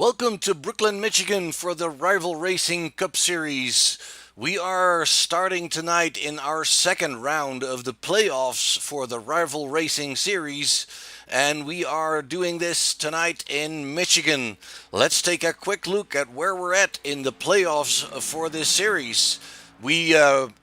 Welcome to Brooklyn, Michigan for the Rival Racing Cup Series. We are starting tonight in our second round of the playoffs for the Rival Racing Series, and we are doing this tonight in Michigan. Let's take a quick look at where we're at in the playoffs for this series. We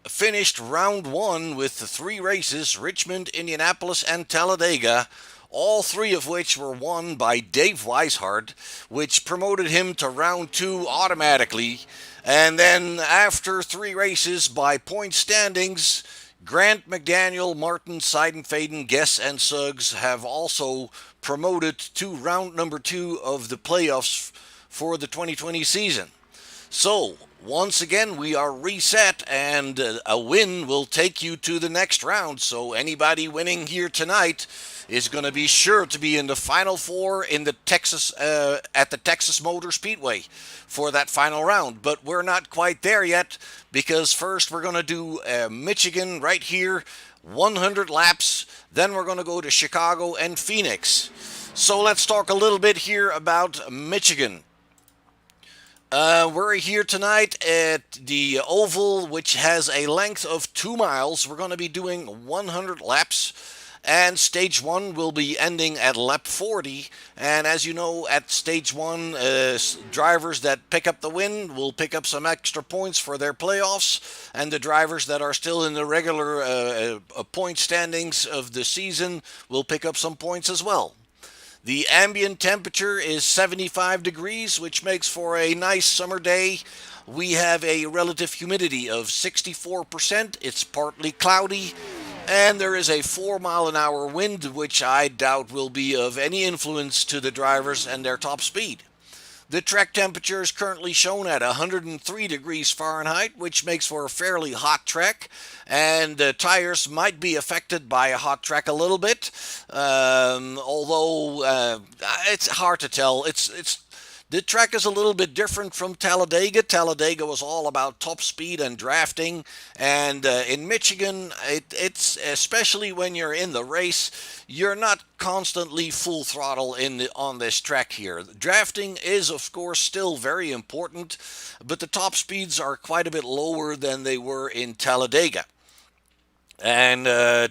finished round one with three races: Richmond, Indianapolis, and Talladega, all three of which were won by Dave Weishart, which promoted him to round two automatically. And then, after three races by point standings, Grant, McDaniel, Martin, Seidenfaden, Guess, and Suggs have also promoted to round number two of the playoffs for the 2020 season. So, once again, we are reset, and a win will take you to the next round. So, anybody winning here tonight is going to be sure to be in the final four in the Texas at the Texas Motor Speedway for that final round. But we're not quite there yet, because first we're going to do Michigan right here, 100 laps. Then we're going to go to Chicago and Phoenix. So let's talk a little bit here about Michigan. We're here tonight at the oval, which has a length of 2 miles. We're going to be doing 100 laps, and stage one will be ending at lap 40. And as you know, at stage one, drivers that pick up the win will pick up some extra points for their playoffs, and the drivers that are still in the regular point standings of the season will pick up some points as well. The ambient temperature is 75 degrees, which makes for a nice summer day. We have a relative humidity of 64%. It's partly cloudy, and there is a 4-mile-an-hour wind, which I doubt will be of any influence to the drivers and their top speed. The track temperature is currently shown at 103 degrees Fahrenheit, which makes for a fairly hot track, and the tires might be affected by a hot track a little bit, although it's hard to tell. The track is a little bit different from Talladega. Talladega was all about top speed and drafting, and in Michigan, it's especially when you're in the race, you're not constantly full throttle on this track here. Drafting is, of course, still very important, but the top speeds are quite a bit lower than they were in Talladega. And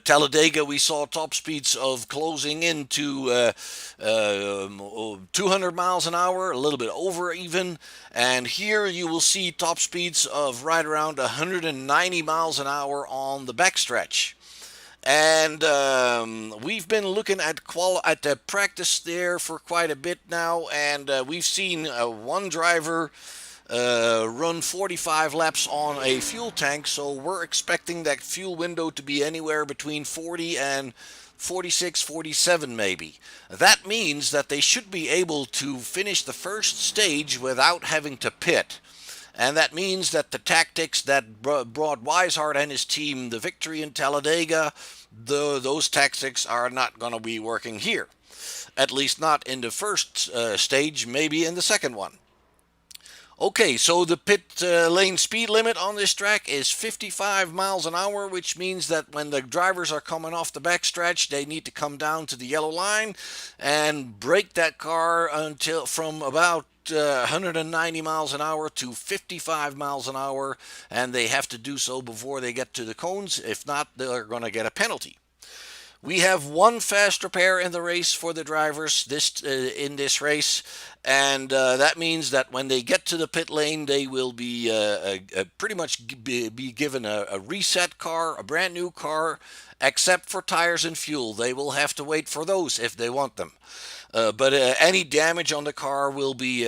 Talladega, we saw top speeds of closing into 200 miles an hour, a little bit over even. And here you will see top speeds of right around 190 miles an hour on the backstretch. And we've been looking at the practice there for quite a bit now, and we've seen one driver run 45 laps on a fuel tank, so we're expecting that fuel window to be anywhere between 40 and 46, 47 maybe. That means that they should be able to finish the first stage without having to pit. And that means that the tactics that brought Weishart and his team the victory in Talladega, those tactics are not going to be working here. At least not in the first stage, maybe in the second one. Okay, so the pit lane speed limit on this track is 55 miles an hour, which means that when the drivers are coming off the backstretch, they need to come down to the yellow line and brake that car until from about 190 miles an hour to 55 miles an hour, and they have to do so before they get to the cones. If not, they're going to get a penalty. We have one fast repair in the race for the drivers in this race, and that means that when they get to the pit lane, they will be pretty much be given a reset car, a brand new car, except for tires and fuel. They will have to wait for those if they want them. But any damage on the car will be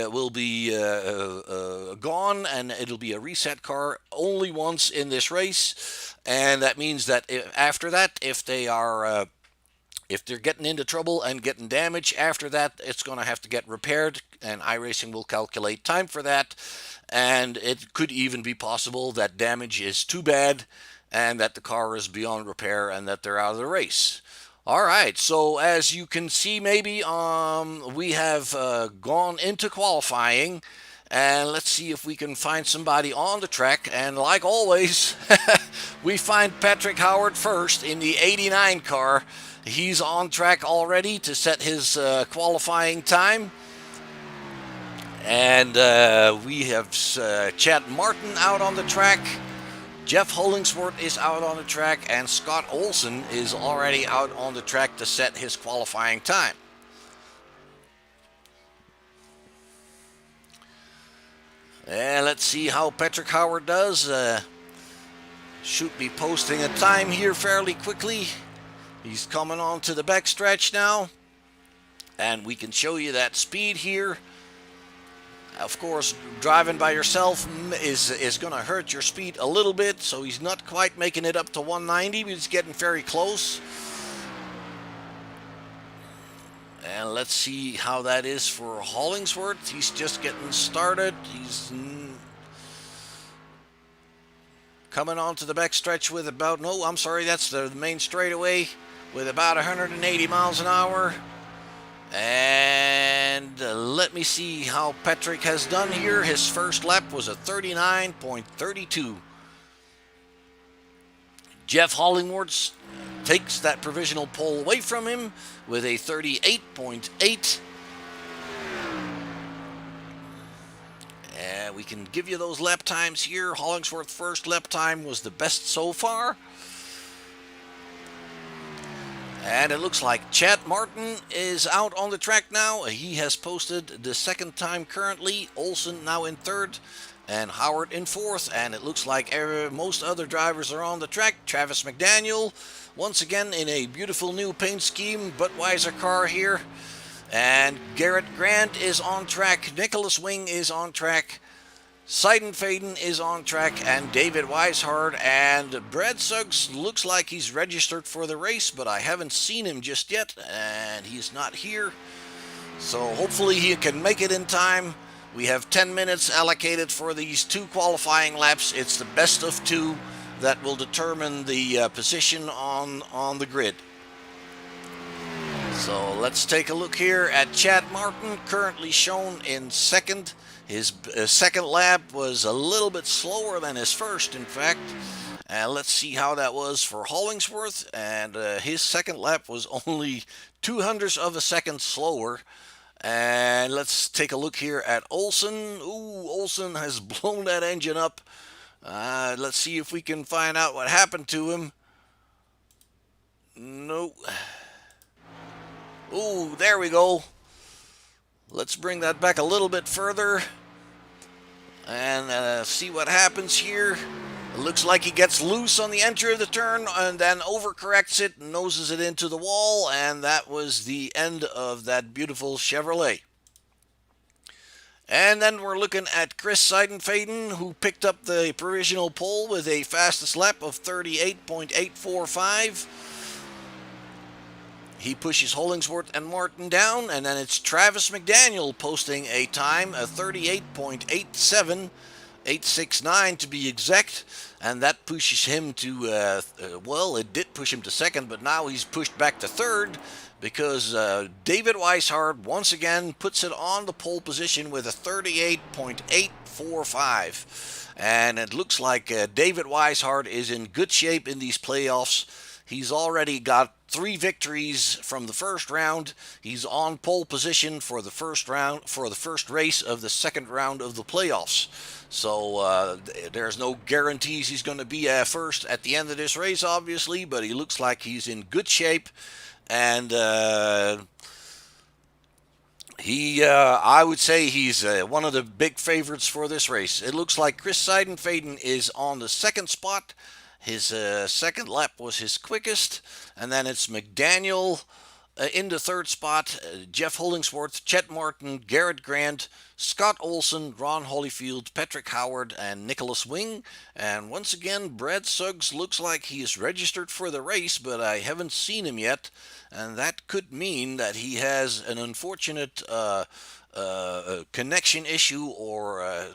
gone, and it'll be a reset car only once in this race. And that means that after that, if they're getting into trouble and getting damage after that, it's going to have to get repaired, and iRacing will calculate time for that. And it could even be possible that damage is too bad and that the car is beyond repair and that they're out of the race. All right, so as you can see, maybe we have gone into qualifying, and let's see if we can find somebody on the track. And like always, we find Patrick Howard first in the 89 car. He's on track already to set his qualifying time. And we have Chad Martin out on the track. Jeff Hollingsworth is out on the track, and Scott Olson is already out on the track to set his qualifying time. And let's see how Patrick Howard does. Should be posting a time here fairly quickly. He's coming on to the backstretch now, and we can show you that speed here. Of course, driving by yourself is going to hurt your speed a little bit, so he's not quite making it up to 190, but he's getting very close. And let's see how that is for Hollingsworth. He's just getting started. He's coming onto the backstretch with about, no, I'm sorry, that's the main straightaway, with about 180 miles an hour. And let me see how Patrick has done here. His first lap was a 39.32. Jeff Hollingworth takes that provisional pole away from him with a 38.8. And we can give you those lap times here. Hollingsworth's first lap time was the best so far. And it looks like Chad Martin is out on the track now. He has posted the second time currently. Olson now in third and Howard in fourth. And it looks like most other drivers are on the track. Travis McDaniel, once again in a beautiful new paint scheme, Budweiser car here. And Garrett Grant is on track. Nicholas Wing is on track. Seidenfaden is on track, and David Weishard, and Brad Suggs looks like he's registered for the race, but I haven't seen him just yet, and he's not here. So hopefully he can make it in time. We have 10 minutes allocated for these two qualifying laps. It's the best of two that will determine the position on the grid. So let's take a look here at Chad Martin, currently shown in second. His second lap was a little bit slower than his first, in fact. And let's see how that was for Hollingsworth. And his second lap was only 0.02 of a second slower. And let's take a look here at Olson. Ooh, Olson has blown that engine up. Let's see if we can find out what happened to him. Nope. Ooh, there we go. Let's bring that back a little bit further and see what happens here. It looks like he gets loose on the entry of the turn and then overcorrects it, noses it into the wall, and that was the end of that beautiful Chevrolet. And then we're looking at Chris Seidenfaden, who picked up the provisional pole with a fastest lap of 38.845. He pushes Hollingsworth and Martin down, and then it's Travis McDaniel posting a time of 38.87, 869 to be exact, and that pushes him to, well, it did push him to second, but now he's pushed back to third because David Weishard once again puts it on the pole position with a 38.845. And it looks like David Weishard is in good shape in these playoffs. He's already got 3 victories from the first round. He's on pole position for the first round, for the first race of the second round of the playoffs. So there's no guarantees he's going to be first at the end of this race, obviously, but he looks like he's in good shape. And I would say he's one of the big favorites for this race. It looks like Chris Seidenfaden is on the second spot. His second lap was his quickest, and then it's McDaniel in the third spot, Jeff Hollingsworth, Chet Martin, Garrett Grant, Scott Olson, Ron Holyfield, Patrick Howard, and Nicholas Wing. And once again, Brad Suggs looks like he is registered for the race, but I haven't seen him yet, and that could mean that he has an unfortunate connection issue or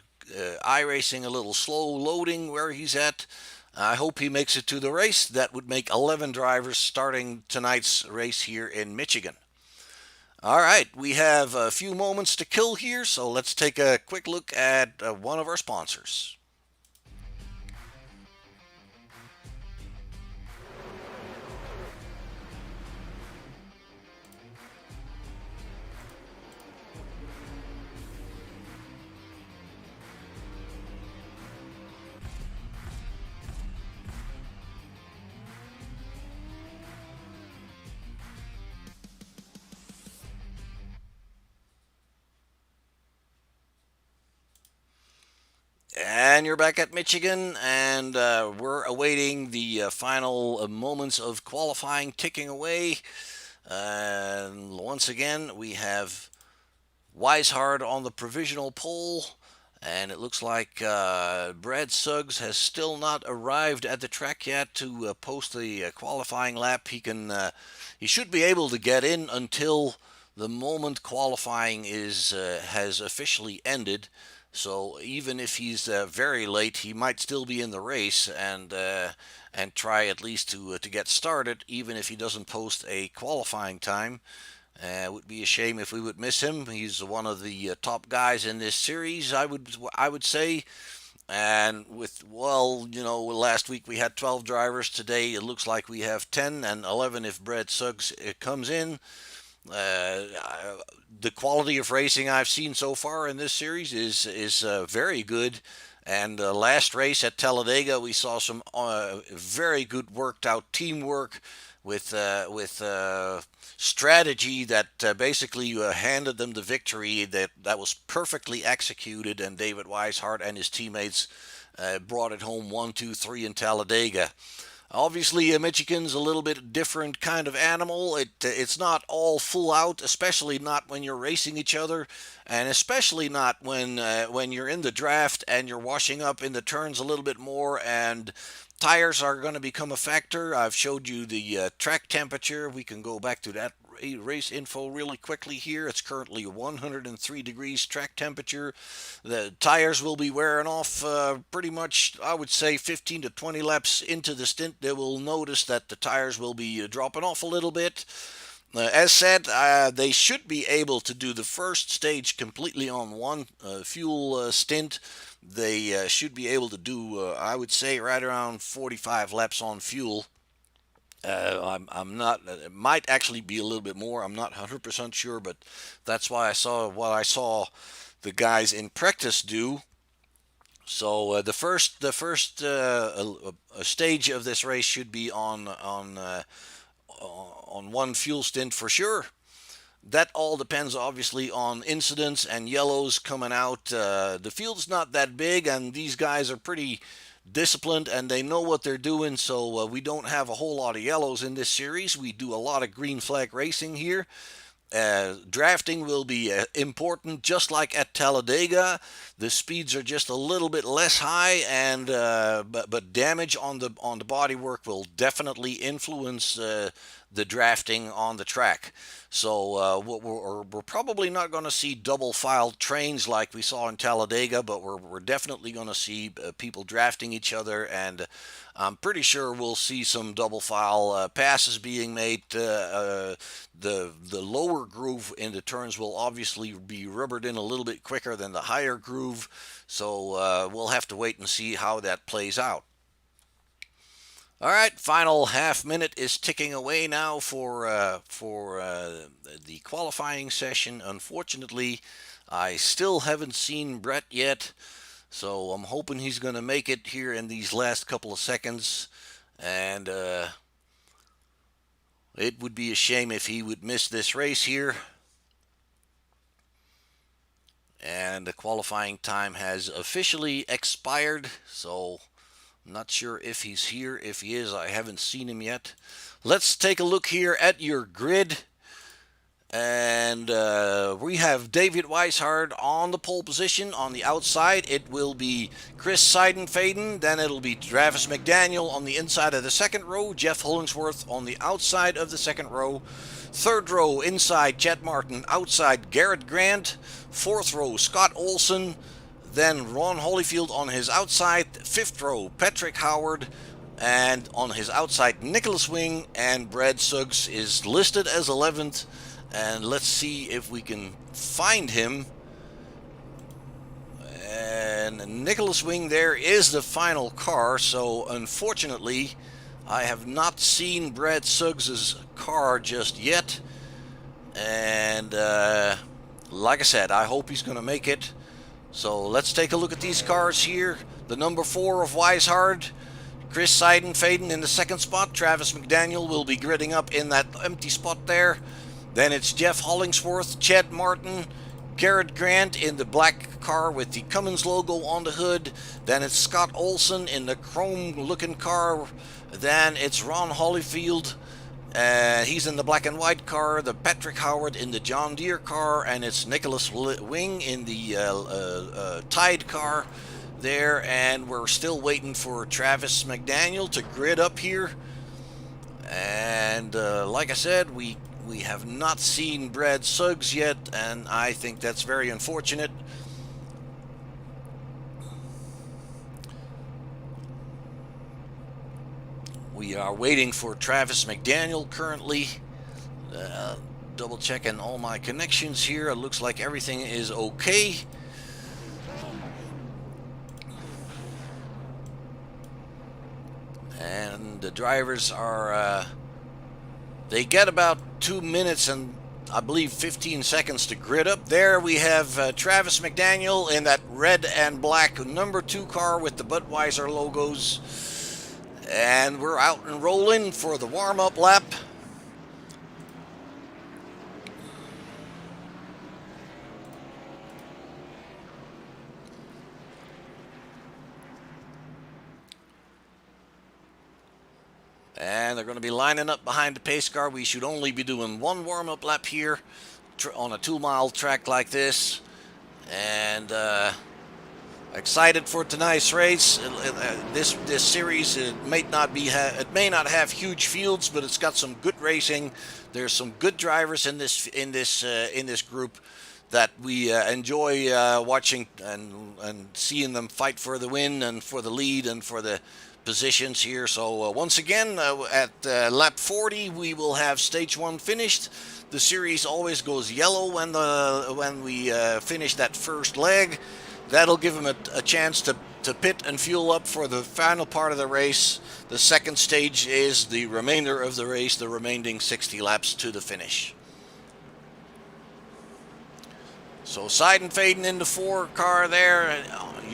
iRacing a little slow loading where he's at. I hope he makes it to the race. That would make 11 drivers starting tonight's race here in Michigan. All right, we have a few moments to kill here, so let's take a quick look at one of our sponsors. And you're back at Michigan, and we're awaiting the final moments of qualifying ticking away. And once again, we have Weishard on the provisional pole, and it looks like Brad Suggs has still not arrived at the track yet to post the qualifying lap. He should be able to get in until the moment qualifying is has officially ended. So even if he's very late, he might still be in the race and try at least to get started, even if he doesn't post a qualifying time. It would be a shame if we would miss him. He's one of the top guys in this series, I would say. And with last week we had 12 drivers. Today it looks like we have 10 and 11 if Brad Suggs comes in. Uh, the quality of racing I've seen so far in this series is very good. And last race at Talladega, we saw some very good worked out teamwork with strategy that basically handed them the victory. That was perfectly executed, and David Weishart and his teammates brought it home 1, 2, 3 in Talladega. Obviously, Michigan's a little bit different kind of animal. It's not all full out, especially not when you're racing each other, and especially not when you're in the draft and you're washing up in the turns a little bit more, and tires are going to become a factor. I've showed you the track temperature. We can go back to that race info really quickly here. It's currently 103 degrees track temperature. The tires will be wearing off pretty much, I would say, 15 to 20 laps into the stint. They will notice that the tires will be dropping off a little bit. As said, they should be able to do the first stage completely on one fuel stint. They should be able to do, I would say, right around 45 laps on fuel. I'm not. It might actually be a little bit more. I'm not 100% sure, but that's why I saw what I saw the guys in practice do. So the first stage of this race should be on one fuel stint for sure. That all depends obviously on incidents and yellows coming out. The field's not that big, and these guys are pretty disciplined and they know what they're doing. So we don't have a whole lot of yellows in this series. We do a lot of green flag racing here. Drafting will be important, just like at Talladega. The speeds are just a little bit less high, and but damage on the bodywork will definitely influence the drafting on the track. So we're probably not going to see double filed trains like we saw in Talladega, but we're definitely going to see people drafting each other, and I'm pretty sure we'll see some double file passes being made. The lower groove in the turns will obviously be rubbered in a little bit quicker than the higher groove, so we'll have to wait and see how that plays out. All right, final half minute is ticking away now for the qualifying session. Unfortunately, I still haven't seen Brett yet, so I'm hoping he's going to make it here in these last couple of seconds. And it would be a shame if he would miss this race here. And the qualifying time has officially expired, so I'm not sure if he's here. If he is, I haven't seen him yet. Let's take a look here at your grid. And we have David Weishard on the pole position. On the outside, it will be Chris Seidenfaden. Then it'll be Travis McDaniel on the inside of the second row. Jeff Hollingsworth on the outside of the second row. Third row, inside, Chet Martin. Outside, Garrett Grant. Fourth row, Scott Olson. Then Ron Holyfield on his outside. Fifth row, Patrick Howard. And on his outside, Nicholas Wing. And Brad Suggs is listed as 11th. And let's see if we can find him. And Nicholas Wing there is the final car. So unfortunately, I have not seen Brad Suggs' car just yet. And like I said, I hope he's going to make it. So let's take a look at these cars here. The number 4 of Weishard, Chris Seidenfaden in the second spot. Travis McDaniel will be gridding up in that empty spot there. Then it's Jeff Hollingsworth, Chet Martin, Garrett Grant in the black car with the Cummins logo on the hood. Then it's Scott Olson in the chrome-looking car. Then it's Ron Holyfield. He's in the black and white car. The Patrick Howard in the John Deere car. And it's Nicholas Wing in the Tide car there. And we're still waiting for Travis McDaniel to grid up here. And like I said, we have not seen Brad Suggs yet, and I think that's very unfortunate. We are waiting for Travis McDaniel currently. Double checking all my connections here. It looks like everything is okay. And the drivers are, they get about 2 minutes and I believe 15 seconds to grid up. There we have Travis McDaniel in that red and black number 2 car with the Budweiser logos. And we're out and rolling for the warm-up lap. And they're going to be lining up behind the pace car. We should only be doing one warm-up lap here on a 2-mile track like this. And excited for tonight's race. This series, it may not have huge fields, but it's got some good racing. There's some good drivers in this group that we enjoy watching and seeing them fight for the win and for the lead and for the positions here. So once again, at lap 40, we will have stage 1 finished. The series always goes yellow when we finish that first leg. That'll give them a chance to pit and fuel up for the final part of the race. The second stage is the remainder of the race, the remaining 60 laps to the finish. So Seidenfaden in the 4 car there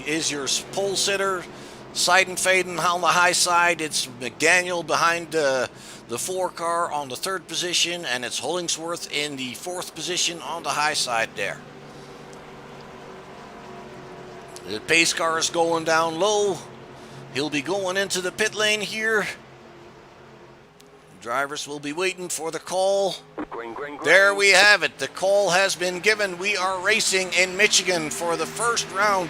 is your pole sitter. Seidenfaden on the high side. It's McDaniel behind the 4 car on the 3rd position, and it's Hollingsworth in the 4th position on the high side there. The pace car is going down low. He'll be going into the pit lane here. Drivers will be waiting for the call. Green. There we have it. The call has been given. We are racing in Michigan for the first round.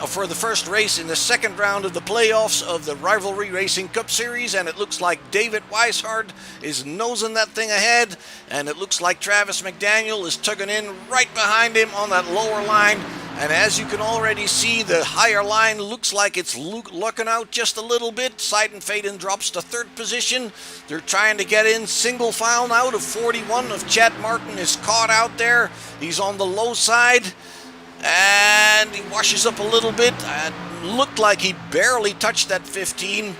For the first race in the second round of the playoffs of the Rivalry Racing Cup Series, and it looks like David Weishart is nosing that thing ahead, and it looks like Travis McDaniel is tugging in right behind him on that lower line, and as you can already see, the higher line looks like it's looking out just a little bit. Seidenfaden drops to 3rd position. They're trying to get in single file now to 41 of Chad Martin is caught out there. He's on the low side. And he washes up a little bit. It looked like he barely touched that 15,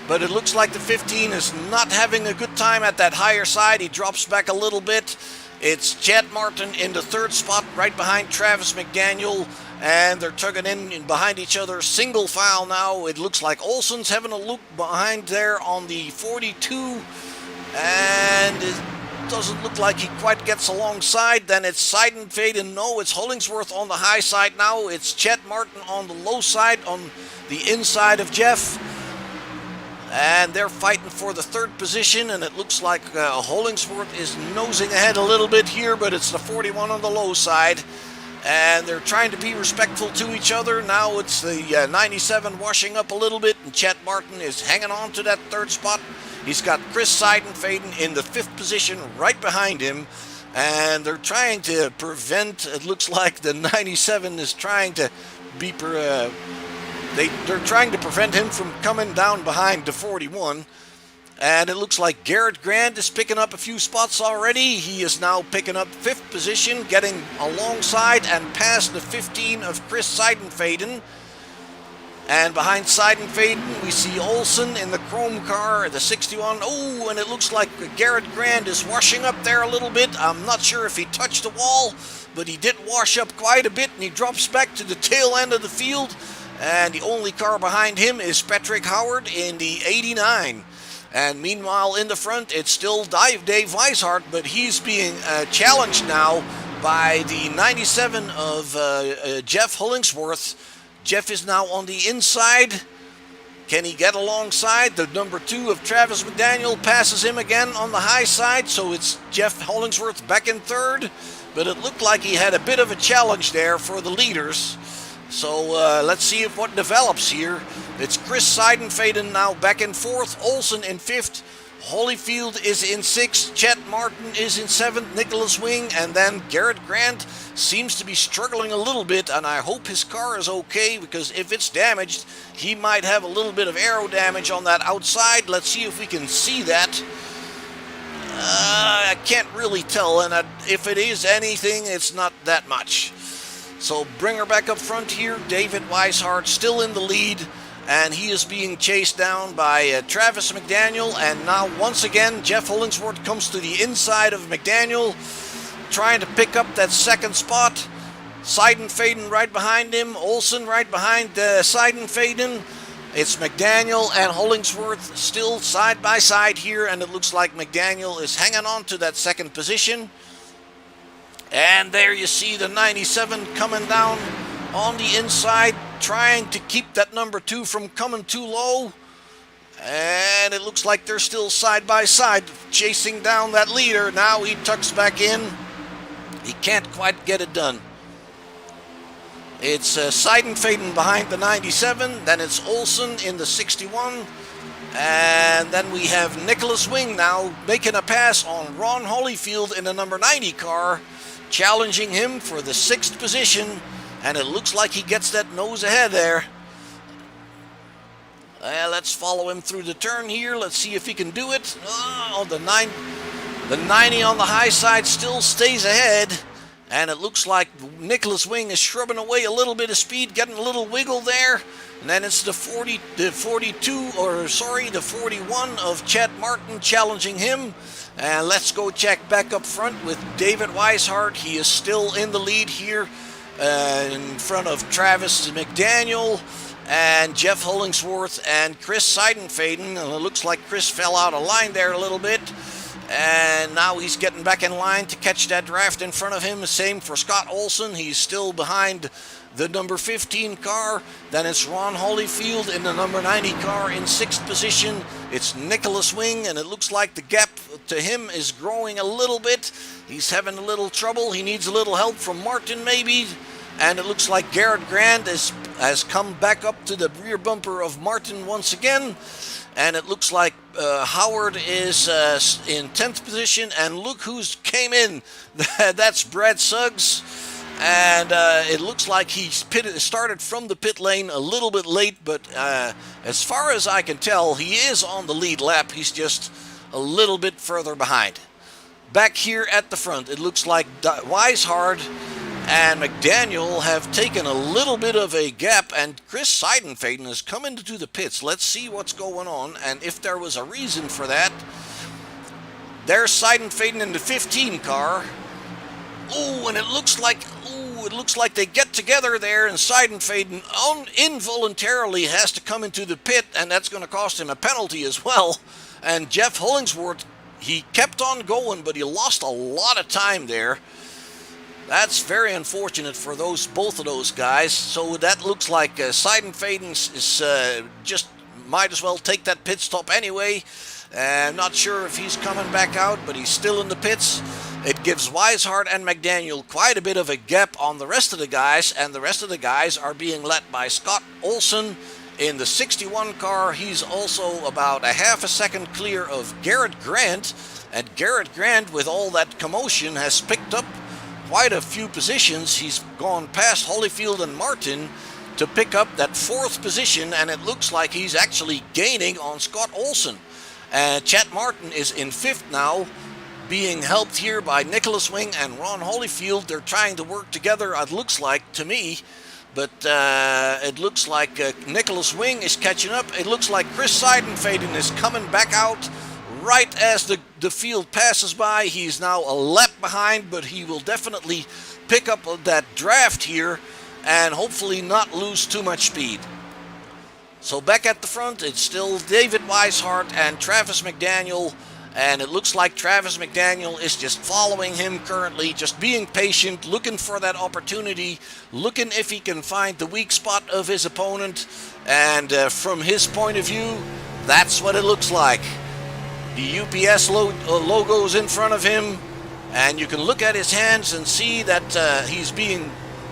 but it looks like the 15 is not having a good time at that higher side. He drops back a little bit. It's Chad Martin in the 3rd spot right behind Travis McDaniel, and they're tugging in behind each other. Single file now. It looks like Olson's having a loop behind there on the 42, and it doesn't look like he quite gets alongside. Then it's Seidenfaden. No, it's Hollingsworth on the high side now. It's Chet Martin on the low side, on the inside of Jeff. And they're fighting for the 3rd position, and it looks like Hollingsworth is nosing ahead a little bit here, but it's the 41 on the low side. And they're trying to be respectful to each other. Now it's the 97 washing up a little bit, and Chet Martin is hanging on to that 3rd spot. He's got Chris Seidenfaden in the 5th position right behind him, and they're trying to prevent, it looks like the 97 is trying to be, they're trying to prevent him from coming down behind the 41, and it looks like Garrett Grant is picking up a few spots already. He is now picking up 5th position, getting alongside and past the 15 of Chris Seidenfaden. And behind Seidenfaden, we see Olson in the chrome car, the 61. Oh, and it looks like Garrett Grant is washing up there a little bit. I'm not sure if he touched the wall, but he did wash up quite a bit, and he drops back to the tail end of the field. And the only car behind him is Patrick Howard in the 89. And meanwhile, in the front, it's still Dave Weishart, but he's being challenged now by the 97 of Jeff Hollingsworth. Jeff is now on the inside. Can he get alongside? The number 2 of Travis McDaniel passes him again on the high side, so it's Jeff Hollingsworth back in third. But it looked like he had a bit of a challenge there for the leaders. So let's see if what develops here. It's Chris Seidenfaden now back in fourth, Olsen in fifth, Holyfield is in sixth, Chet Martin is in seventh, Nicholas Wing, and then Garrett Grant seems to be struggling a little bit, and I hope his car is okay, because if it's damaged, he might have a little bit of aero damage on that outside. Let's see if we can see that. I can't really tell, and if it is anything, it's not that much. So bring her back up front here. David Weishart still in the lead, and he is being chased down by Travis McDaniel. And now once again, Jeff Hollingsworth comes to the inside of McDaniel, trying to pick up that second spot. Seidenfaden right behind him. Olsen right behind Seidenfaden. It's McDaniel and Hollingsworth still side by side here, and it looks like McDaniel is hanging on to that second position. And there you see the 97 coming down on the inside, trying to keep that number 2 from coming too low. And it looks like they're still side by side, chasing down that leader. Now he tucks back in. He can't quite get it done. It's Seidenfaden behind the 97. Then it's Olsen in the 61. And then we have Nicholas Wing now making a pass on Ron Holyfield in the number 90 car, challenging him for the 6th position, and it looks like he gets that nose ahead there. Let's follow him through the turn here. Let's see if he can do it. Oh, the 90 on the high side still stays ahead, and it looks like Nicholas Wing is shrubbing away a little bit of speed, getting a little wiggle there. And then it's the 41 of Chet Martin challenging him. And let's go check back up front with David Weishart. He is still in the lead here in front of Travis McDaniel and Jeff Hollingsworth and Chris Seidenfaden. And it looks like Chris fell out of line there a little bit. And now he's getting back in line to catch that draft in front of him. The same for Scott Olsen. He's still behind the number 15 car. Then it's Ron Holyfield in the number 90 car in 6th position. It's Nicholas Wing, and it looks like the gap to him is growing a little bit. He's having a little trouble. He needs a little help from Martin maybe. And it looks like Garrett Grant has come back up to the rear bumper of Martin once again. And it looks like Howard is in 10th position. And look who's came in. That's Brad Suggs. And it looks like he started from the pit lane a little bit late. But as far as I can tell, he is on the lead lap. He's just a little bit further behind. Back here at the front, it looks like Weishart and McDaniel have taken a little bit of a gap, and Chris Seidenfaden has come into the pits. Let's see what's going on, and if there was a reason for that. There's Seidenfaden in the 15 car. Oh, and it looks like they get together there, and Seidenfaden involuntarily has to come into the pit, and that's going to cost him a penalty as well. And Jeff Hollingsworth, he kept on going, but he lost a lot of time there. That's very unfortunate for both of those guys. So that looks like Seidenfaden is just might as well take that pit stop anyway. I'm not sure if he's coming back out, but he's still in the pits. It gives Weishart and McDaniel quite a bit of a gap on the rest of the guys, and the rest of the guys are being led by Scott Olsen in the 61 car. He's also about a half a second clear of Garrett Grant, and Garrett Grant, with all that commotion, has picked up quite a few positions. He's gone past Holyfield and Martin to pick up that 4th position, and it looks like he's actually gaining on Scott Olsen. Chet Martin is in 5th now, being helped here by Nicholas Wing and Ron Holyfield. They're trying to work together, it looks like to me, but it looks like Nicholas Wing is catching up. It looks like Chris Seidenfaden is coming back out right as the field passes by. He's now a lap behind, but he will definitely pick up that draft here and hopefully not lose too much speed. So back at the front, it's still David Weishart and Travis McDaniel And it looks like Travis McDaniel is just following him currently, just being patient, looking for that opportunity, looking if he can find the weak spot of his opponent. And from his point of view, that's what it looks like. The UPS logo is in front of him, and you can look at his hands and see that he's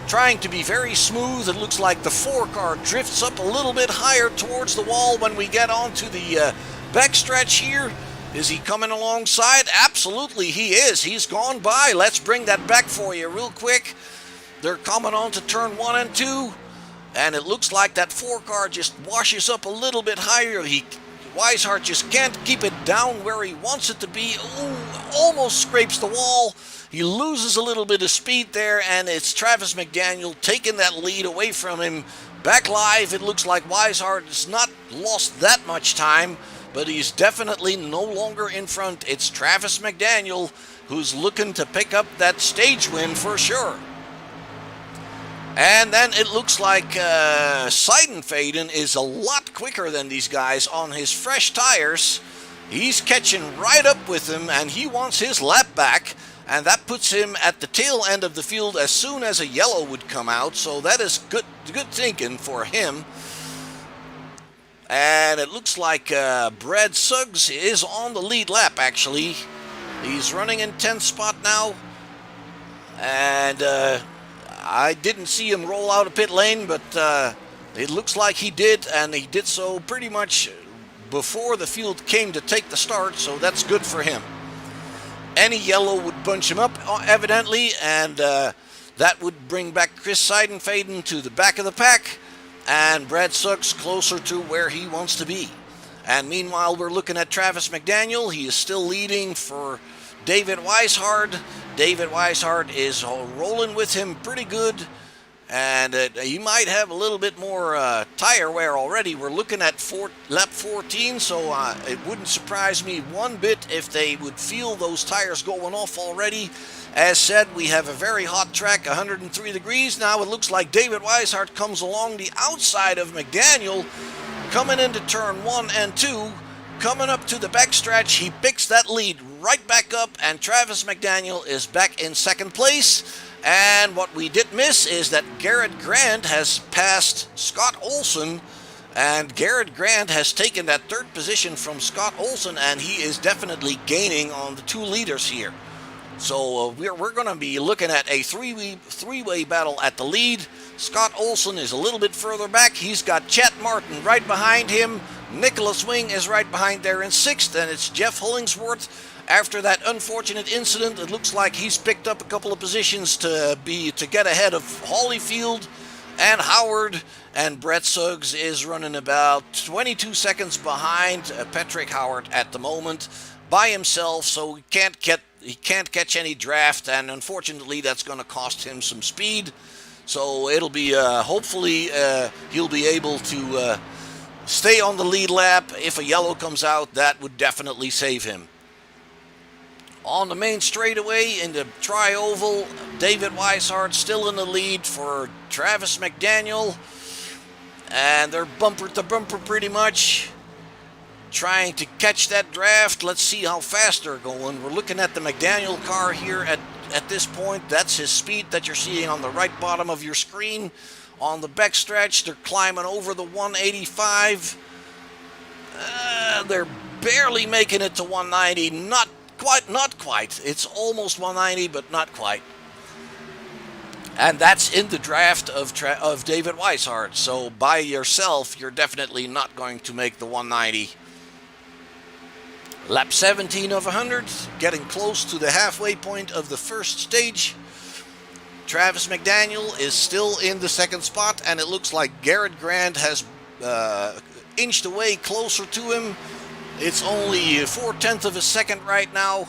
trying to be very smooth. It looks like the 4 car drifts up a little bit higher towards the wall when we get onto the backstretch here. Is he coming alongside? Absolutely he is. He's gone by. Let's bring that back for you real quick. They're coming on to turn 1 and 2, and it looks like that 4 car just washes up a little bit higher. Weishart just can't keep it down where he wants it to be. Ooh, almost scrapes the wall. He loses a little bit of speed there, and it's Travis McDaniel taking that lead away from him. Back live, it looks like Weishart has not lost that much time, but he's definitely no longer in front. It's Travis McDaniel who's looking to pick up that stage win for sure. And then it looks like Seidenfaden is a lot quicker than these guys on his fresh tires. He's catching right up with him, and he wants his lap back. And that puts him at the tail end of the field as soon as a yellow would come out. So that is good thinking for him. And it looks like Brad Suggs is on the lead lap, actually. He's running in 10th spot now. And I didn't see him roll out of pit lane, but it looks like he did, and he did so pretty much before the field came to take the start, so that's good for him. Any yellow would bunch him up, evidently, and that would bring back Chris Seidenfaden to the back of the pack, and Brad Suggs closer to where he wants to be. And meanwhile, we're looking at Travis McDaniel. He is still leading for David Weishart. David Weishart is rolling with him pretty good, and he might have a little bit more tire wear already. We're looking at lap 14, so it wouldn't surprise me one bit if they would feel those tires going off already. As said, we have a very hot track, 103 degrees. Now it looks like David Weishart comes along the outside of McDaniel, coming into turn 1 and 2. Coming up to the backstretch, he picks that lead right back up, and Travis McDaniel is back in second place. And what we did miss is that Garrett Grant has passed Scott Olson, and Garrett Grant has taken that third position from Scott Olson, and he is definitely gaining on the 2 leaders here. So we're going to be looking at a three-way battle at the lead. Scott Olson is a little bit further back. He's got Chet Martin right behind him. Nicholas Wing is right behind there in 6th, and it's Jeff Hollingsworth. After that unfortunate incident, it looks like he's picked up a couple of positions to get ahead of Holyfield and Howard, and Brett Suggs is running about 22 seconds behind Patrick Howard at the moment by himself, so he can't catch any draft, and unfortunately that's going to cost him some speed. So it'll be hopefully he'll be able to stay on the lead lap. If a yellow comes out, that would definitely save him. On the main straightaway in the tri-oval, David Weishart still in the lead for Travis McDaniel, and they're bumper to bumper pretty much, trying to catch that draft. Let's see how fast they're going. We're looking at the McDaniel car here at this point. That's his speed that you're seeing on the right bottom of your screen. On the backstretch, they're climbing over the 185. They're barely making it to 190. Not quite. It's almost 190, but not quite. And that's in the draft of David Weishart. So by yourself, you're definitely not going to make the 190. Lap 17 of 100, getting close to the halfway point of the first stage. Travis McDaniel is still in the second spot, and it looks like Garrett Grant has inched away closer to him. It's only 4/10 of a second right now,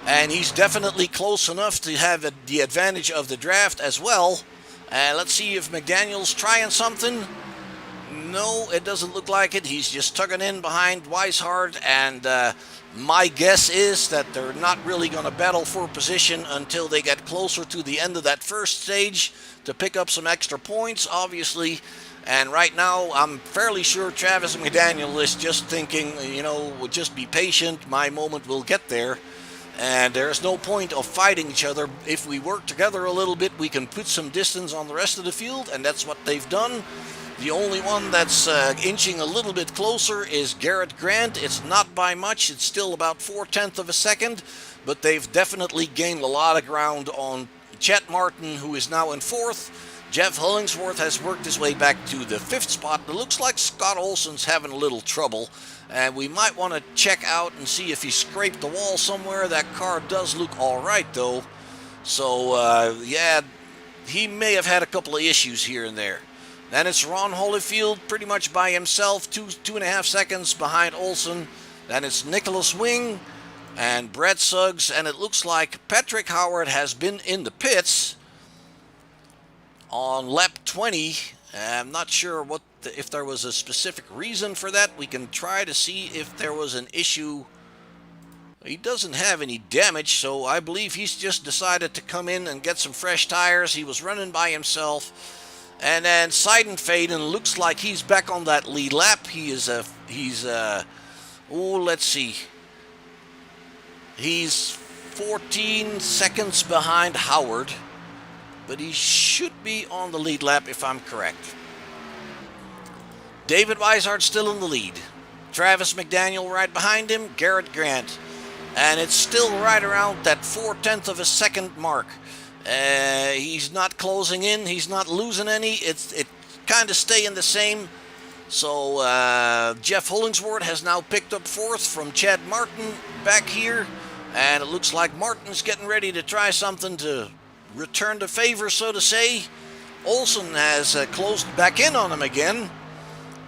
and he's definitely close enough to have the advantage of the draft as well. Let's see if McDaniel's trying something. No, it doesn't look like it. He's just tugging in behind Weishart, and my guess is that they're not really going to battle for position until they get closer to the end of that first stage to pick up some extra points, obviously. And right now, I'm fairly sure Travis McDaniel is just thinking, we'll just be patient. My moment will get there. And there's no point of fighting each other. If we work together a little bit, we can put some distance on the rest of the field, and that's what they've done. The only one that's inching a little bit closer is Garrett Grant. It's not by much. It's still about 4/10 of a second, but they've definitely gained a lot of ground on Chet Martin, who is now in 4th. Jeff Hollingsworth has worked his way back to the 5th spot. It looks like Scott Olson's having a little trouble, and we might want to check out and see if he scraped the wall somewhere. That car does look all right, though. So, yeah, he may have had a couple of issues here and there. Then it's Ron Holyfield pretty much by himself, 2.5 seconds behind Olson. Then it's Nicholas Wing and Brett Suggs, and it looks like Patrick Howard has been in the pits on lap 20. I'm not sure if there was a specific reason for that. We can try to see if there was an issue. He doesn't have any damage, so I believe he's just decided to come in and get some fresh tires. He was running by himself. And then Seidenfaden looks like he's back on that lead lap. Let's see. He's 14 seconds behind Howard, but he should be on the lead lap if I'm correct. David Weishardt still in the lead. Travis McDaniel right behind him, Garrett Grant. And it's still right around that 4/10 of a second mark. He's not closing in. He's not losing any. It kind of staying the same. So Jeff Hollingsworth has now picked up 4th from Chad Martin back here. And it looks like Martin's getting ready to try something to return the favor, so to say. Olson has closed back in on him again.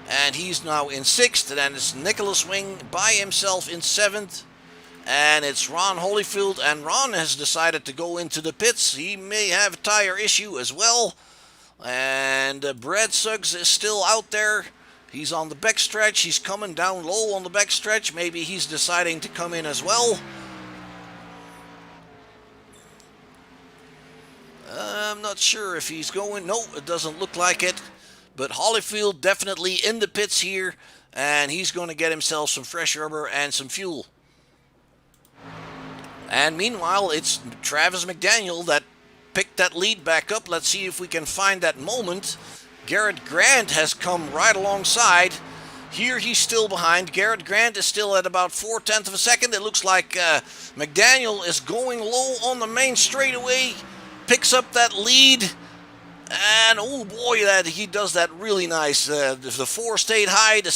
And he's now in 6th. And then it's Nicholas Wing by himself in 7th. And it's Ron Holyfield, and Ron has decided to go into the pits. He may have a tire issue as well. And Brad Suggs is still out there. He's on the backstretch. He's coming down low on the backstretch. Maybe he's deciding to come in as well. I'm not sure if he's going. No, it doesn't look like it. But Holyfield definitely in the pits here. And he's going to get himself some fresh rubber and some fuel. And meanwhile, it's Travis McDaniel that picked that lead back up. Let's see if we can find that moment. Garrett Grant has come right alongside. Here he's still behind. Garrett Grant is still at about 4/10 of a second. It looks like McDaniel is going low on the main straightaway. Picks up that lead. And oh boy, that he does that really nice. The 4 stayed high. The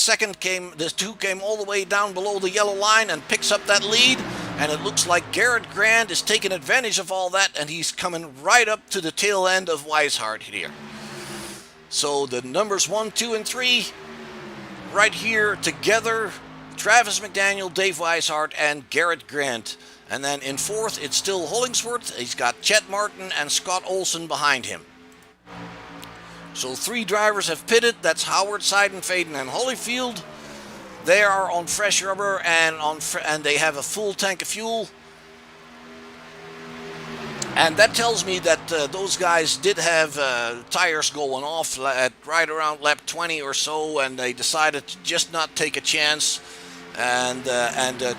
2 came all the way down below the yellow line and picks up that lead. And it looks like Garrett Grant is taking advantage of all that, and he's coming right up to the tail end of Weishardt here. So the numbers 1, 2, and 3 right here together. Travis McDaniel, Dave Weishardt, and Garrett Grant. And then in 4th, it's still Hollingsworth. He's got Chet Martin and Scott Olson behind him. So 3 drivers have pitted. That's Howard, Seidenfaden, and Holyfield. They are on fresh rubber and they have a full tank of fuel. And that tells me that those guys did have tires going off at right around lap 20 or so, and they decided to just not take a chance and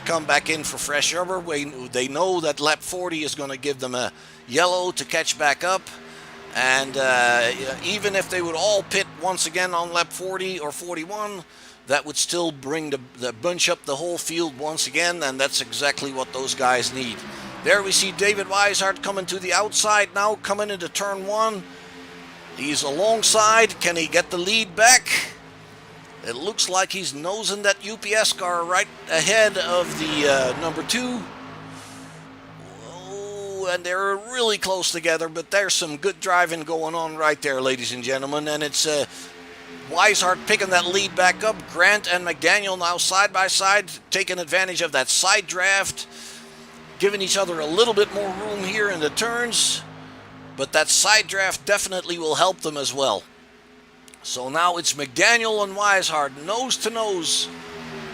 come back in for fresh rubber. They know that lap 40 is going to give them a yellow to catch back up. And even if they would all pit once again on lap 40 or 41, that would still bring the bunch up the whole field once again, and that's exactly what those guys need. There we see David Weishardt coming to the outside now, coming into turn 1. He's alongside. Can he get the lead back? It looks like he's nosing that UPS car right ahead of the number 2. And they're really close together, but there's some good driving going on right there, ladies and gentlemen. And it's Weishardt picking that lead back up. Grant and McDaniel now side by side, taking advantage of that side draft, giving each other a little bit more room here in the turns. But that side draft definitely will help them as well. So now it's McDaniel and Weishardt nose to nose.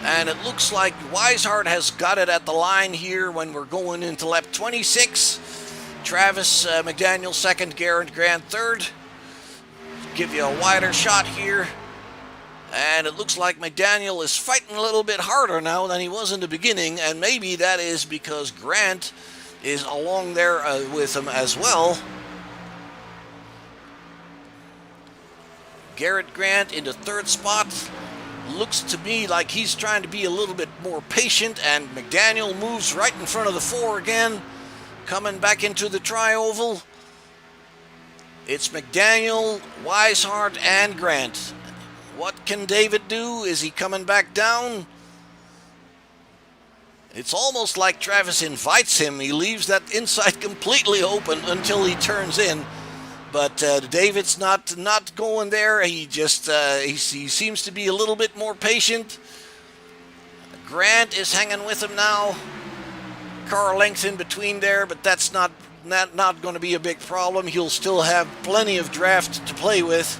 And it looks like Weishardt has got it at the line here when we're going into lap 26. Travis McDaniel second, Garrett Grant third. give you a wider shot here. And it looks like McDaniel is fighting a little bit harder now than he was in the beginning, and maybe that is because Grant is along there with him as well. Garrett Grant in the third spot. Looks to me like he's trying to be a little bit more patient, and McDaniel moves right in front of the 4 again, coming back into the tri-oval. It's McDaniel, Weishart, and Grant. What can David do? Is he coming back down? It's almost like Travis invites him. He leaves that inside completely open until he turns in. But David's not going there. He just he seems to be a little bit more patient. Grant is hanging with him now. Car length in between there, but that's not going to be a big problem. He'll still have plenty of draft to play with.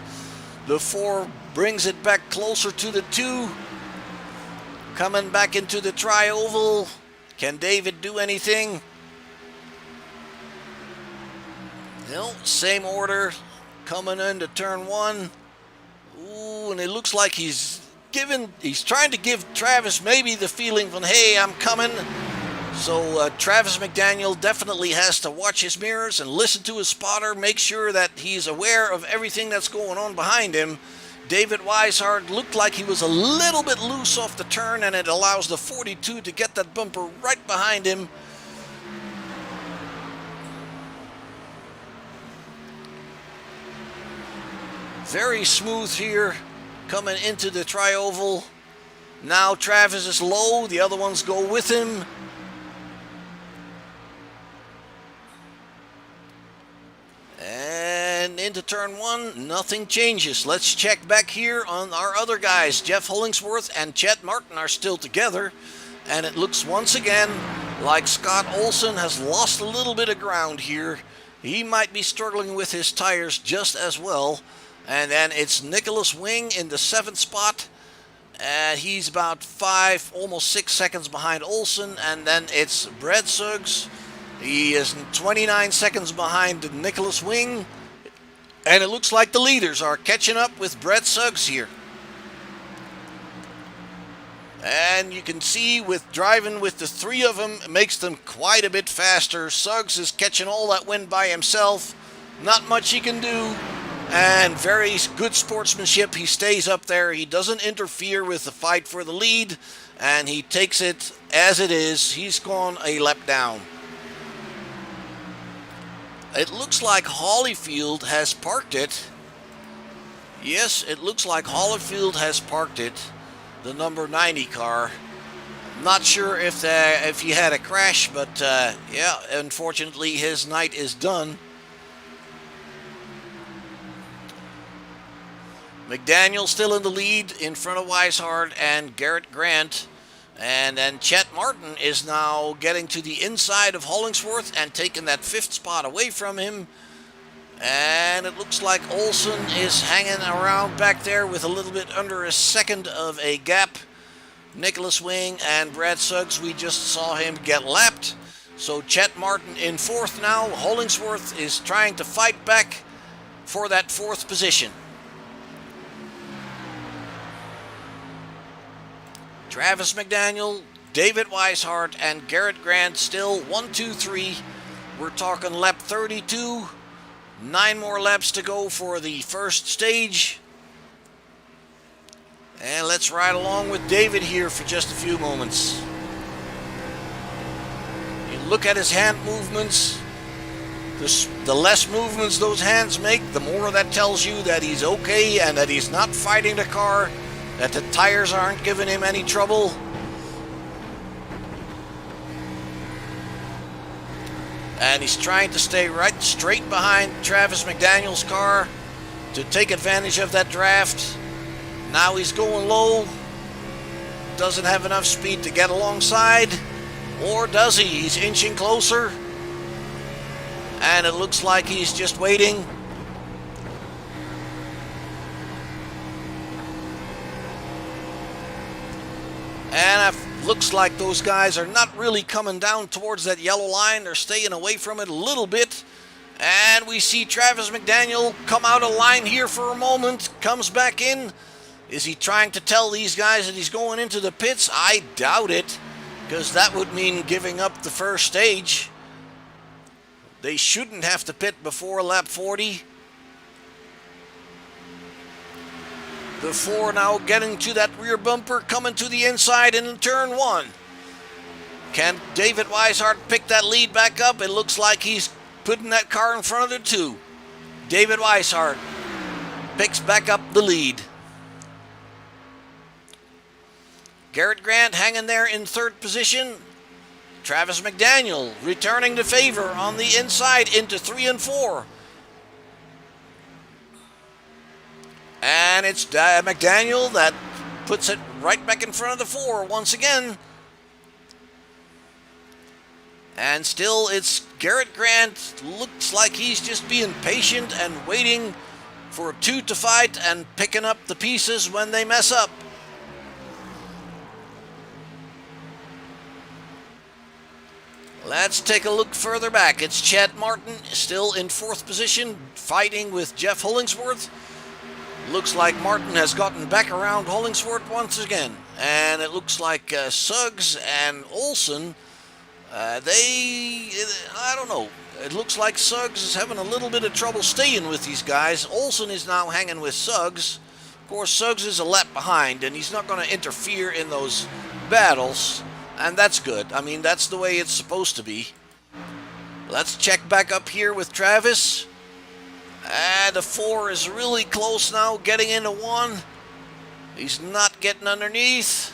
The 4 brings it back closer to the 2. Coming back into the tri-oval. Can David do anything? No, same order. Coming into turn 1. Ooh, and it looks like he's trying to give Travis maybe the feeling from, hey, I'm coming. So Travis McDaniel definitely has to watch his mirrors and listen to his spotter, make sure that he's aware of everything that's going on behind him. David Weishart looked like he was a little bit loose off the turn, and it allows the 42 to get that bumper right behind him. Very smooth here, coming into the tri-oval. Now Travis is low, the other ones go with him. And into turn 1, nothing changes. Let's check back here on our other guys. Jeff Hollingsworth and Chet Martin are still together. And it looks once again like Scott Olson has lost a little bit of ground here. He might be struggling with his tires just as well. And then it's Nicholas Wing in the 7th spot. And he's about 5, almost 6 seconds behind Olson. And then it's Brad Suggs. He is 29 seconds behind Nicholas Wing. And it looks like the leaders are catching up with Brad Suggs here. And you can see with driving with the 3 of them, it makes them quite a bit faster. Suggs is catching all that wind by himself. Not much he can do. And very good sportsmanship. He stays up there. He doesn't interfere with the fight for the lead. And he takes it as it is. He's gone a lap down. It looks like Holyfield has parked it. Yes, it looks like Holyfield has parked it. The number 90 car. Not sure if he had a crash, but yeah, unfortunately his night is done. McDaniel still in the lead in front of Weishart and Garrett Grant. And then Chet Martin is now getting to the inside of Hollingsworth and taking that 5th spot away from him. And it looks like Olson is hanging around back there with a little bit under a second of a gap. Nicholas Wing and Brad Suggs, we just saw him get lapped. So Chet Martin in 4th now. Hollingsworth is trying to fight back for that 4th position. Travis McDaniel, David Weishart, and Garrett Grant still 1, 2, 3. We're talking lap 32. 9 more laps to go for the first stage. And let's ride along with David here for just a few moments. You look at his hand movements. The less movements those hands make, the more that tells you that he's okay and that he's not fighting the car, that the tires aren't giving him any trouble. And he's trying to stay right straight behind Travis McDaniel's car to take advantage of that draft. Now he's going low. Doesn't have enough speed to get alongside. Or does he? He's inching closer. And it looks like he's just waiting. And it looks like those guys are not really coming down towards that yellow line. They're staying away from it a little bit. And we see Travis McDaniel come out of line here for a moment, comes back in. Is he trying to tell these guys that he's going into the pits? I doubt it, because that would mean giving up the first stage. They shouldn't have to pit before lap 40. The 4 now getting to that rear bumper, coming to the inside in turn 1. Can David Weishart pick that lead back up? It looks like he's putting that car in front of the 2. David Weishart picks back up the lead. Garrett Grant hanging there in 3rd position. Travis McDaniel returning the favor on the inside into 3 and 4. And it's McDaniel that puts it right back in front of the 4 once again. And still it's Garrett Grant. Looks like he's just being patient and waiting for 2 to fight and picking up the pieces when they mess up. Let's take a look further back. It's Chad Martin still in 4th position, fighting with Jeff Hollingsworth. Looks like Martin has gotten back around Hollingsworth once again. And it looks like Suggs and Olsen, I don't know. It looks like Suggs is having a little bit of trouble staying with these guys. Olsen is now hanging with Suggs. Of course, Suggs is a lap behind, and he's not going to interfere in those battles. And that's good. I mean, that's the way it's supposed to be. Let's check back up here with Travis. And the 4 is really close now, getting into 1. He's not getting underneath.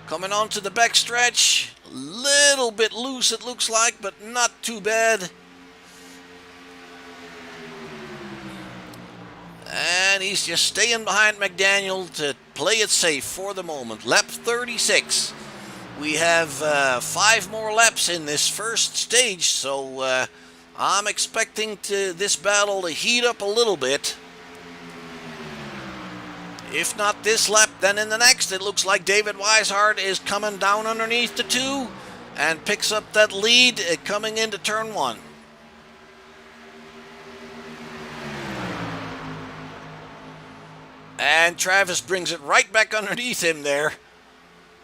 Coming on to the back stretch. Little bit loose it looks like, but not too bad. And he's just staying behind McDaniel to play it safe for the moment. Lap 36. We have 5 more laps in this first stage, so I'm expecting this battle to heat up a little bit. If not this lap, then in the next. It looks like David Weishart is coming down underneath the 2 and picks up that lead coming into turn 1. And Travis brings it right back underneath him there.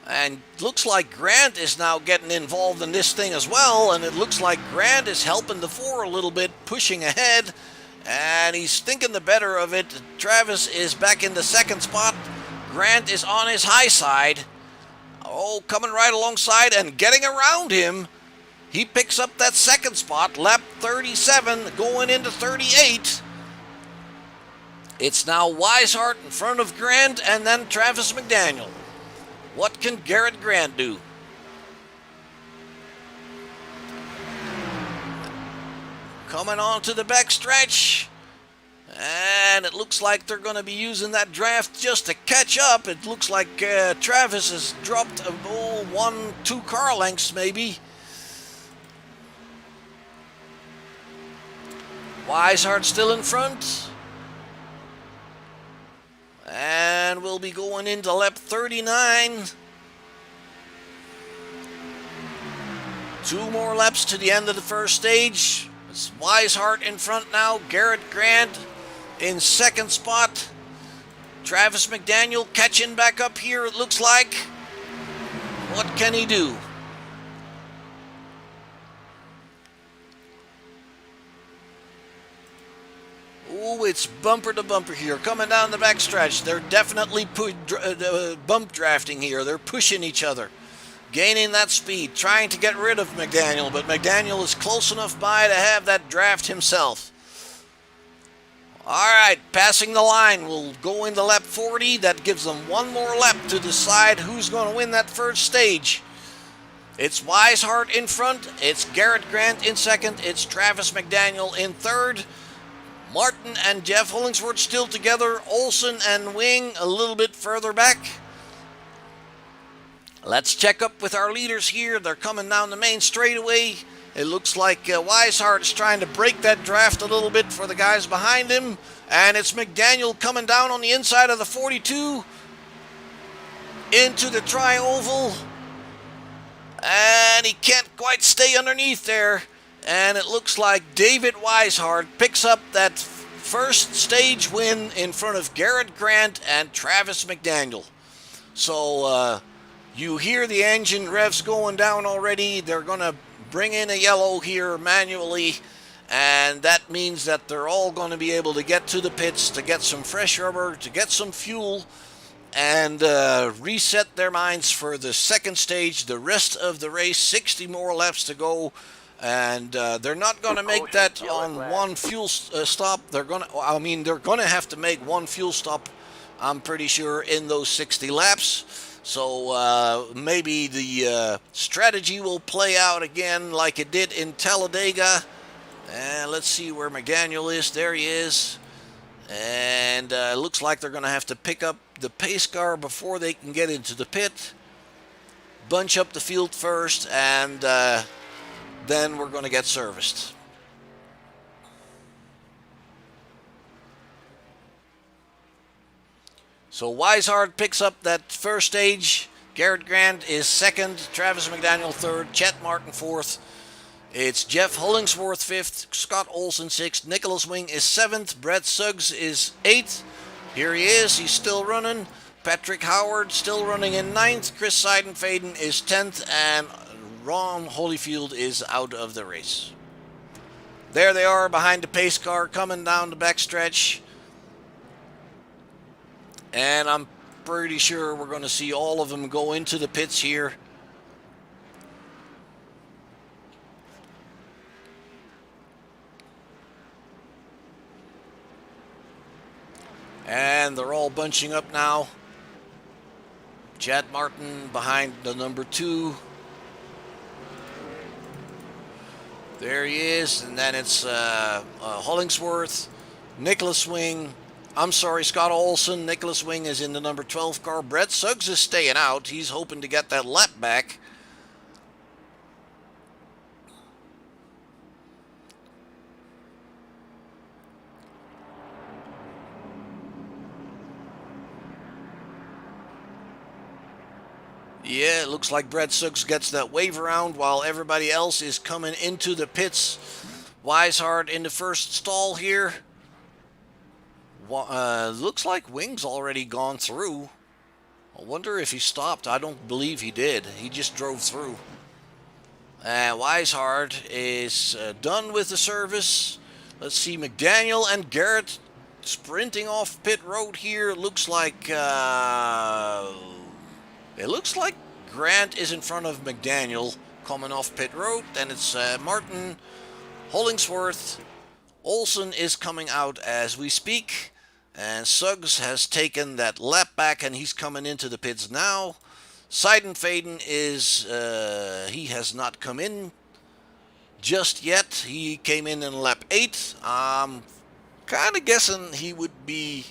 And looks like Grant is now getting involved in this thing as well. And it looks like Grant is helping the 4 a little bit, pushing ahead. And he's thinking the better of it. Travis is back in the 2nd spot. Grant is on his high side. Oh, coming right alongside and getting around him. He picks up that 2nd spot. Lap 37 going into 38. It's now Weishart in front of Grant and then Travis McDaniel. What can Garrett Grant do? Coming on to the back stretch. And it looks like they're going to be using that draft just to catch up. It looks like Travis has dropped 1-2 car lengths maybe. Weishart still in front. And we'll be going into lap 39. 2 more laps to the end of the first stage. It's Weishart in front now. Garrett Grant in 2nd spot. Travis McDaniel catching back up here, it looks like. What can he do? Oh, it's bumper to bumper here. Coming down the back stretch. They're definitely bump drafting here. They're pushing each other. Gaining that speed. Trying to get rid of McDaniel. But McDaniel is close enough by to have that draft himself. Alright, passing the line. We'll go into lap 40. That gives them 1 more lap to decide who's going to win that first stage. It's Weishart in front. It's Garrett Grant in 2nd. It's Travis McDaniel in 3rd. Martin and Jeff Hollingsworth still together. Olsen and Wing a little bit further back. Let's check up with our leaders here. They're coming down the main straightaway. It looks like Weishart is trying to break that draft a little bit for the guys behind him. And it's McDaniel coming down on the inside of the 42 into the tri-oval. And he can't quite stay underneath there. And it looks like David Weishart picks up that first stage win in front of Garrett Grant and Travis McDaniel. So you hear the engine revs going down already. They're going to bring in a yellow here manually. And that means that they're all going to be able to get to the pits to get some fresh rubber, to get some fuel, and reset their minds for the second stage. The rest of the race, 60 more laps to go. And they're not going to make that on one fuel stop. They're going to have to make one fuel stop, I'm pretty sure, in those 60 laps. So maybe the strategy will play out again like it did in Talladega. And let's see where McDaniel is. There he is. And looks like they're going to have to pick up the pace car before they can get into the pit. Bunch up the field first, and then we're going to get serviced. So Weishart picks up that first stage. Garrett Grant is second. Travis McDaniel third. Chet Martin fourth. It's Jeff Hollingsworth fifth. Scott Olson sixth. Nicholas Wing is seventh. Brett Suggs is eighth. Here he is. He's still running. Patrick Howard still running in ninth. Chris Seidenfaden is 10th. And Ron Holyfield is out of the race. There they are behind the pace car coming down the backstretch. And I'm pretty sure we're going to see all of them go into the pits here. And they're all bunching up now. Chad Martin behind the number 2. There he is. And then it's Hollingsworth, Nicholas Wing. I'm sorry, Scott Olson. Nicholas Wing is in the number 12 car. Brett Suggs is staying out. He's hoping to get that lap back. Yeah, it looks like Brett Suggs gets that wave around while everybody else is coming into the pits. Weishart in the first stall here. Looks like Wing's already gone through. I wonder if he stopped. I don't believe he did. He just drove through. Weishart is done with the service. Let's see, McDaniel and Garrett sprinting off pit road here. Looks like Grant is in front of McDaniel coming off pit road. Then it's Martin, Hollingsworth. Olson is coming out as we speak. And Suggs has taken that lap back and he's coming into the pits now. Seidenfaden is, he has not come in just yet. He came in lap 8. I'm kind of guessing he would be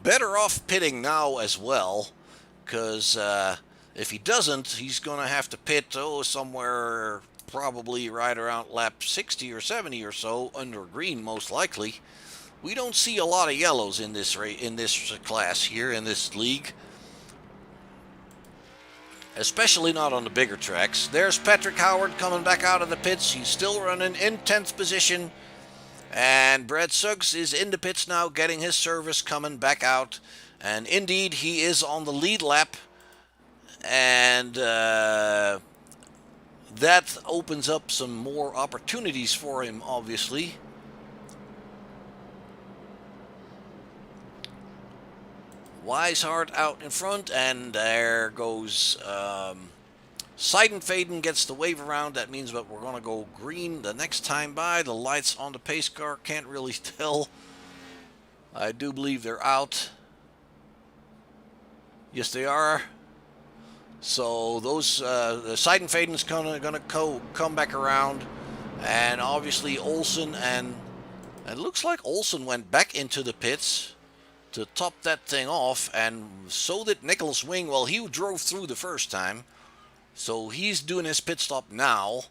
better off pitting now as well. Because if he doesn't, he's going to have to pit, somewhere probably right around lap 60 or 70 or so under green, most likely. We don't see a lot of yellows in this class here in this league, especially not on the bigger tracks. There's Patrick Howard coming back out of the pits. He's still running in 10th position, and Brad Suggs is in the pits now, getting his service, coming back out, and indeed he is on the lead lap, and that opens up some more opportunities for him, obviously. Weishart out in front, and there goes Seidenfaden gets the wave around. That means that we're going to go green the next time by. The lights on the pace car can't really tell. I do believe they're out. Yes, they are. So those the Seidenfaden's going to come back around, and obviously Olson, and it looks like Olson went back into the pits to top that thing off, and so did Nicholas Wing. Well, he drove through the first time, so he's doing his pit stop now.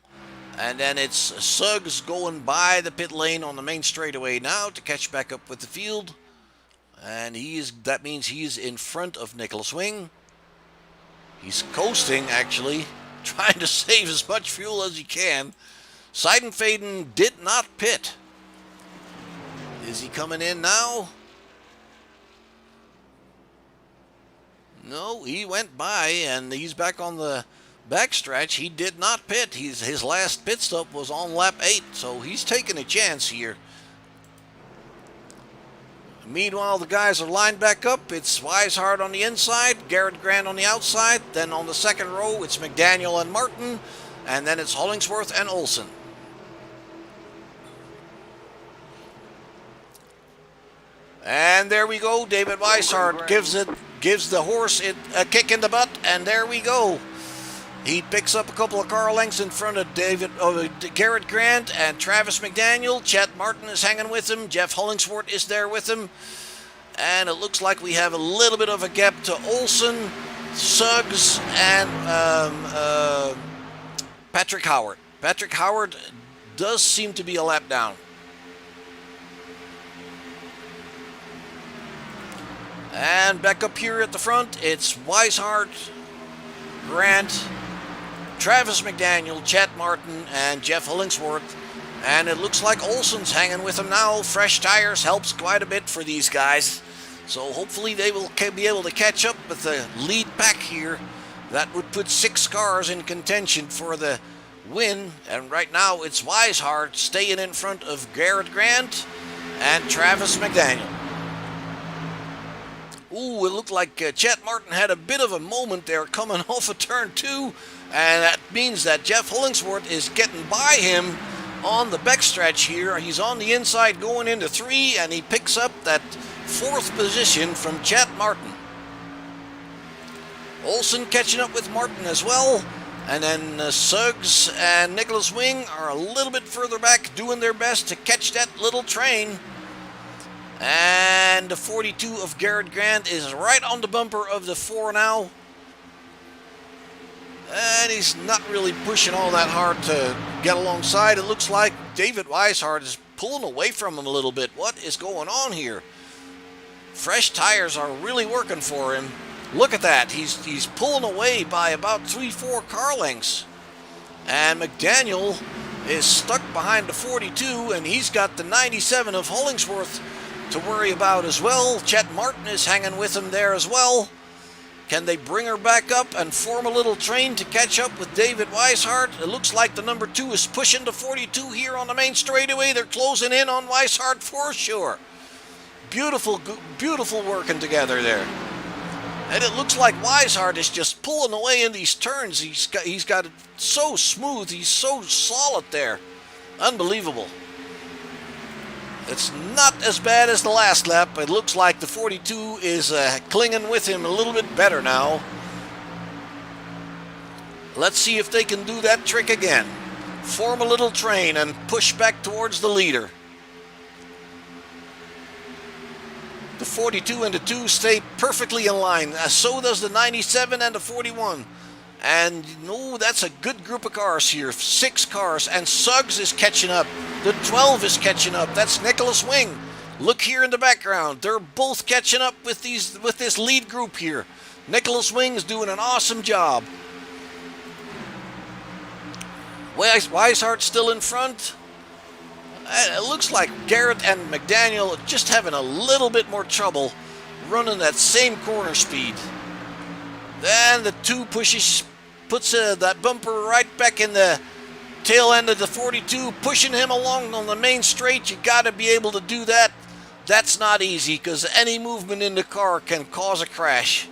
And then it's Suggs going by the pit lane on the main straightaway now to catch back up with the field, and that means he's in front of Nicholas Wing. He's coasting, actually. trying to save as much fuel as he can. Seidenfaden did not pit. Is he coming in now? No, he went by, and he's back on the backstretch. He did not pit. His last pit stop was on lap 8, so he's taking a chance here. Meanwhile, the guys are lined back up. It's Weishart on the inside, Garrett Grant on the outside. Then on the second row, it's McDaniel and Martin, and then it's Hollingsworth and Olsen. And there we go. David Weishart gives the horse a kick in the butt, and there we go. He picks up a couple of car lengths in front of Garrett Grant and Travis McDaniel. Chet Martin is hanging with him. Jeff Hollingsworth is there with him. And it looks like we have a little bit of a gap to Olsen, Suggs, and Patrick Howard. Patrick Howard does seem to be a lap down. And back up here at the front, it's Weishart, Grant, Travis McDaniel, Chet Martin, and Jeff Hollingsworth. And it looks like Olsen's hanging with him now. Fresh tires helps quite a bit for these guys. So hopefully they will be able to catch up with the lead pack here. That would put 6 cars in contention for the win. And right now it's Weishart staying in front of Garrett Grant and Travis McDaniel. Ooh, it looked like Chet Martin had a bit of a moment there coming off of turn 2, and that means that Jeff Hollingsworth is getting by him on the backstretch here. He's on the inside going into 3, and he picks up that 4th position from Chet Martin. Olsen catching up with Martin as well, and then Suggs and Nicholas Wing are a little bit further back, doing their best to catch that little train. And the 42 of Garrett Grant is right on the bumper of the 4 now. And he's not really pushing all that hard to get alongside. It looks like David Weishart is pulling away from him a little bit. What is going on here? Fresh tires are really working for him. Look at that. He's pulling away by about 3-4 car lengths. And McDaniel is stuck behind the 42, and he's got the 97 of Hollingsworth to worry about as well. Chet Martin is hanging with him there as well. Can they bring her back up and form a little train to catch up with David Weishart? It looks like the number 2 is pushing the 42 here on the main straightaway. They're closing in on Weishart for sure. Beautiful, beautiful working together there. And it looks like Weishart is just pulling away in these turns. He's got it so smooth. He's so solid there. Unbelievable. It's not as bad as the last lap. It looks like the 42 is clinging with him a little bit better now. Let's see if they can do that trick again. Form a little train and push back towards the leader. The 42 and the 2 stay perfectly in line. So does the 97 and the 41. And no, that's a good group of cars here. 6 cars, and Suggs is catching up. The 12 is catching up. That's Nicholas Wing. Look here in the background. They're both catching up with this lead group here. Nicholas Wing is doing an awesome job. Weishart's still in front. It looks like Garrett and McDaniel are just having a little bit more trouble running that same corner speed. Then the 2 puts that bumper right back in the tail end of the 42, pushing him along on the main straight. You got to be able to do that. That's not easy because any movement in the car can cause a crash.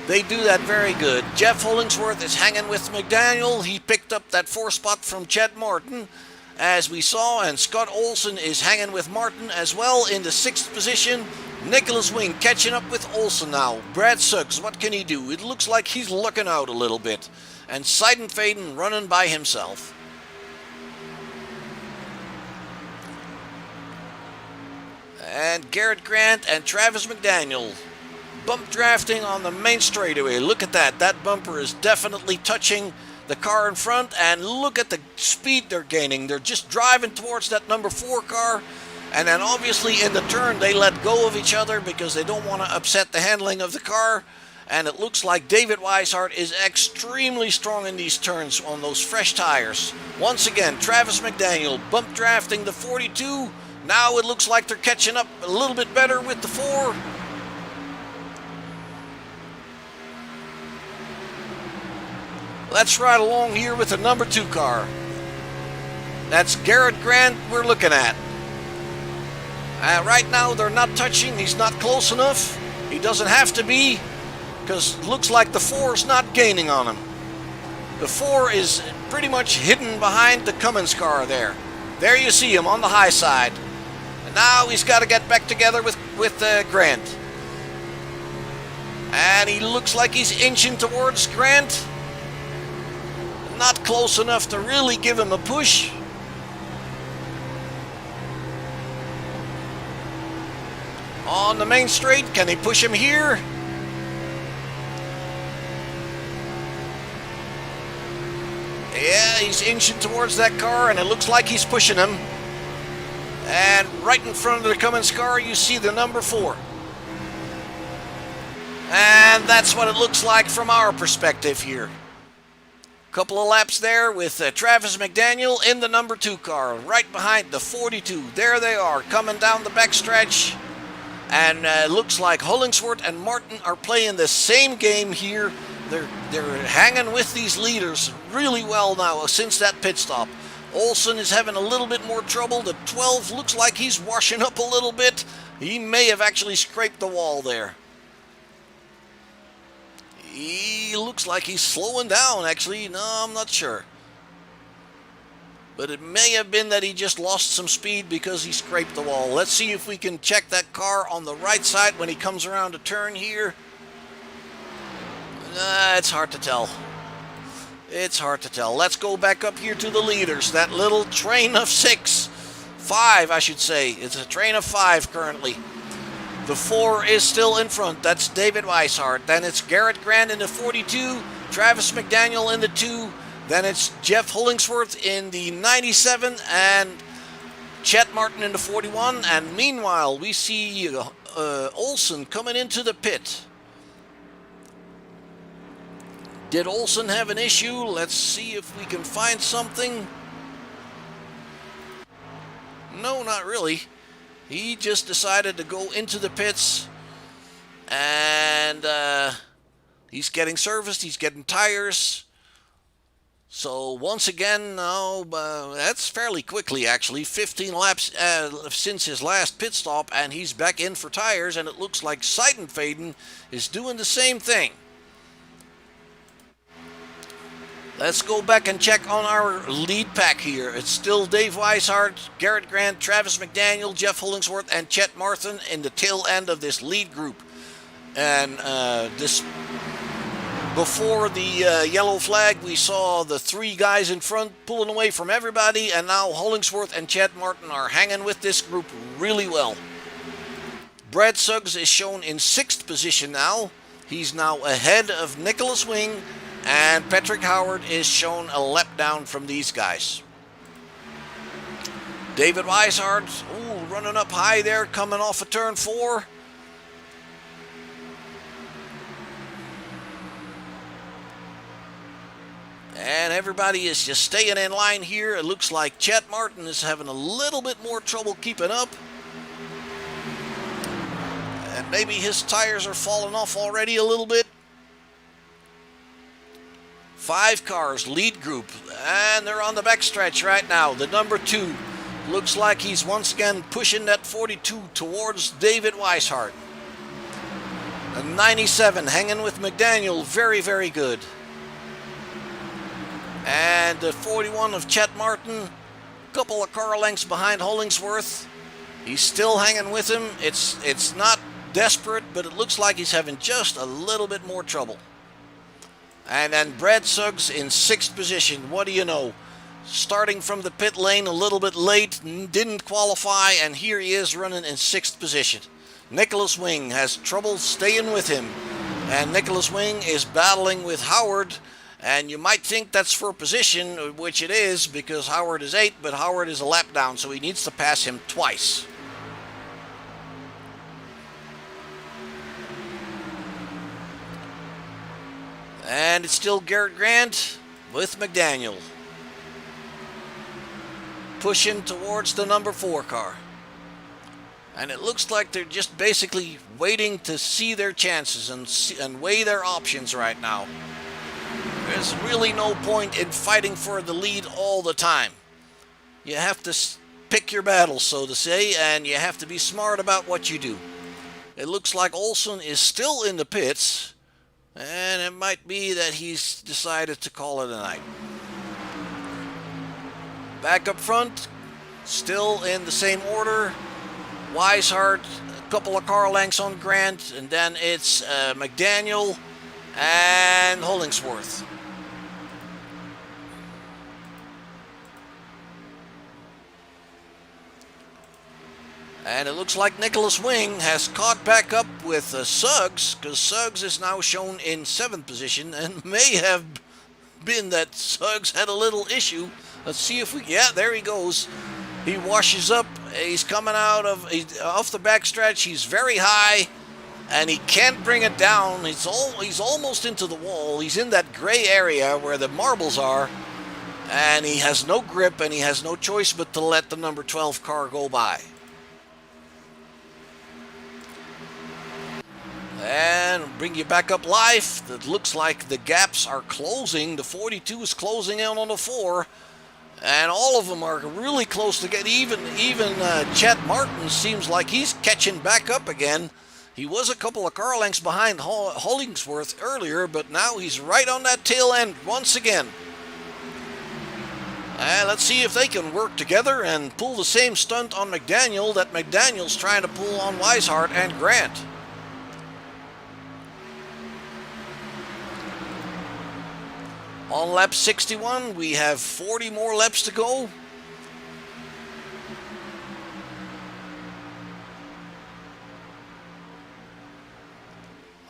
They do that very good. Jeff Hollingsworth is hanging with McDaniel. He picked up that 4 spot from Chet Martin, as we saw, and Scott Olsen is hanging with Martin as well in the 6th position. Nicholas Wing catching up with Olsen now. Brad Suggs, what can he do? It looks like he's lucking out a little bit. And Seidenfaden running by himself. And Garrett Grant and Travis McDaniel bump drafting on the main straightaway. Look at that. That bumper is definitely touching the car in front, and look at the speed they're gaining. They're just driving towards that number 4 car, and then obviously in the turn they let go of each other because they don't want to upset the handling of the car, And it looks like David Weishart is extremely strong in these turns on those fresh tires. Once again, Travis McDaniel bump drafting the 42. Now it looks like they're catching up a little bit better with the 4. Let's ride along here with the number 2 car. That's Garrett Grant we're looking at. Right now they're not touching. He's not close enough. He doesn't have to be, because it looks like the 4 is not gaining on him. The 4 is pretty much hidden behind the Cummins car there. There you see him on the high side. And now he's got to get back together with Grant. And he looks like he's inching towards Grant. Not close enough to really give him a push. On the main straight, can he push him here? Yeah, he's inching towards that car, and it looks like he's pushing him. And right in front of the Cummins car, you see the number 4. And that's what it looks like from our perspective here. Couple of laps there with Travis McDaniel in the number 2 car, right behind the 42. There they are, coming down the backstretch. And looks like Hollingsworth and Martin are playing the same game here. They're hanging with these leaders really well now since that pit stop. Olsen is having a little bit more trouble. The 12 looks like he's washing up a little bit. He may have actually scraped the wall there. He looks like he's slowing down, actually. No, I'm not sure. But it may have been that he just lost some speed because he scraped the wall. Let's see if we can check that car on the right side when he comes around a turn here. It's hard to tell. It's hard to tell. Let's go back up here to the leaders. That little train of 5, I should say. It's a train of 5 currently. The 4 is still in front. That's David Weishart. Then it's Garrett Grant in the 42, Travis McDaniel in the 2. Then it's Jeff Hollingsworth in the 97 and Chet Martin in the 41. And meanwhile, we see Olsen coming into the pit. Did Olsen have an issue? Let's see if we can find something. No, not really. He just decided to go into the pits, and he's getting serviced, he's getting tires. So once again, now that's fairly quickly actually, 15 laps since his last pit stop, and he's back in for tires, and it looks like Seidenfaden is doing the same thing. Let's go back and check on our lead pack here. It's still Dave Weishart, Garrett Grant, Travis McDaniel, Jeff Hollingsworth, and Chet Martin in the tail end of this lead group. And this before the yellow flag, we saw the 3 guys in front pulling away from everybody, and now Hollingsworth and Chet Martin are hanging with this group really well. Brad Suggs is shown in 6th position now. He's now ahead of Nicholas Wing, and Patrick Howard is shown a lap down from these guys. David Weishart, running up high there, coming off of turn 4. And everybody is just staying in line here. It looks like Chet Martin is having a little bit more trouble keeping up. And maybe his tires are falling off already a little bit. 5 cars, lead group, and they're on the backstretch right now. The number 2 looks like he's once again pushing that 42 towards David Weishart. The 97 hanging with McDaniel, very, very good. And the 41 of Chet Martin, a couple of car lengths behind Hollingsworth. He's still hanging with him. It's not desperate, but it looks like he's having just a little bit more trouble. And then Brad Suggs in 6th position. What do you know? Starting from the pit lane a little bit late, didn't qualify, and here he is running in 6th position. Nicholas Wing has trouble staying with him, and Nicholas Wing is battling with Howard, and you might think that's for position, which it is, because Howard is 8, but Howard is a lap down, so he needs to pass him twice. And it's still Garrett Grant with McDaniel pushing towards the number 4 car. And it looks like they're just basically waiting to see their chances and weigh their options right now. There's really no point in fighting for the lead all the time. You have to pick your battles, so to say, and you have to be smart about what you do. It looks like Olsen is still in the pits, and it might be that he's decided to call it a night. Back up front, still in the same order. Weishart, a couple of car lengths on Grant, and then it's McDaniel and Hollingsworth. And it looks like Nicholas Wing has caught back up with Suggs, because Suggs is now shown in 7th position, and may have been that Suggs had a little issue. Let's see if we... Yeah, there he goes. He washes up. He's coming out off the backstretch. He's very high, and he can't bring it down. He's almost into the wall. He's in that gray area where the marbles are, and he has no grip, and he has no choice but to let the number 12 car go by. And bring you back up live. It looks like the gaps are closing. The 42 is closing in on the 4. And all of them are really close to get even. Even Chet Martin seems like he's catching back up again. He was a couple of car lengths behind Hollingsworth earlier, but now he's right on that tail end once again. And let's see if they can work together and pull the same stunt on McDaniel that McDaniel's trying to pull on Weishart and Grant. On lap 61, we have 40 more laps to go.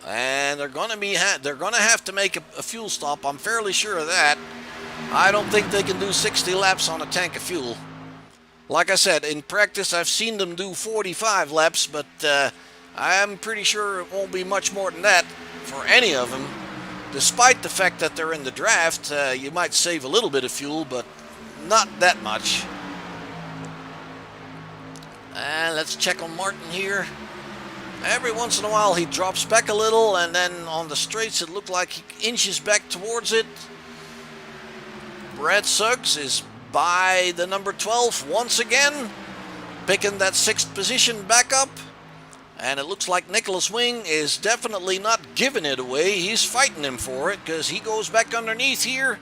And they're going to have to make a fuel stop. I'm fairly sure of that. I don't think they can do 60 laps on a tank of fuel. Like I said, in practice, I've seen them do 45 laps, but I'm pretty sure it won't be much more than that for any of them. Despite the fact that they're in the draft, you might save a little bit of fuel, but not that much. And let's check on Martin here. Every once in a while he drops back a little, and then on the straights it looked like he inches back towards it. Brad Suggs is by the number 12 once again, picking that 6th position back up. And it looks like Nicholas Wing is definitely not giving it away. He's fighting him for it because he goes back underneath here.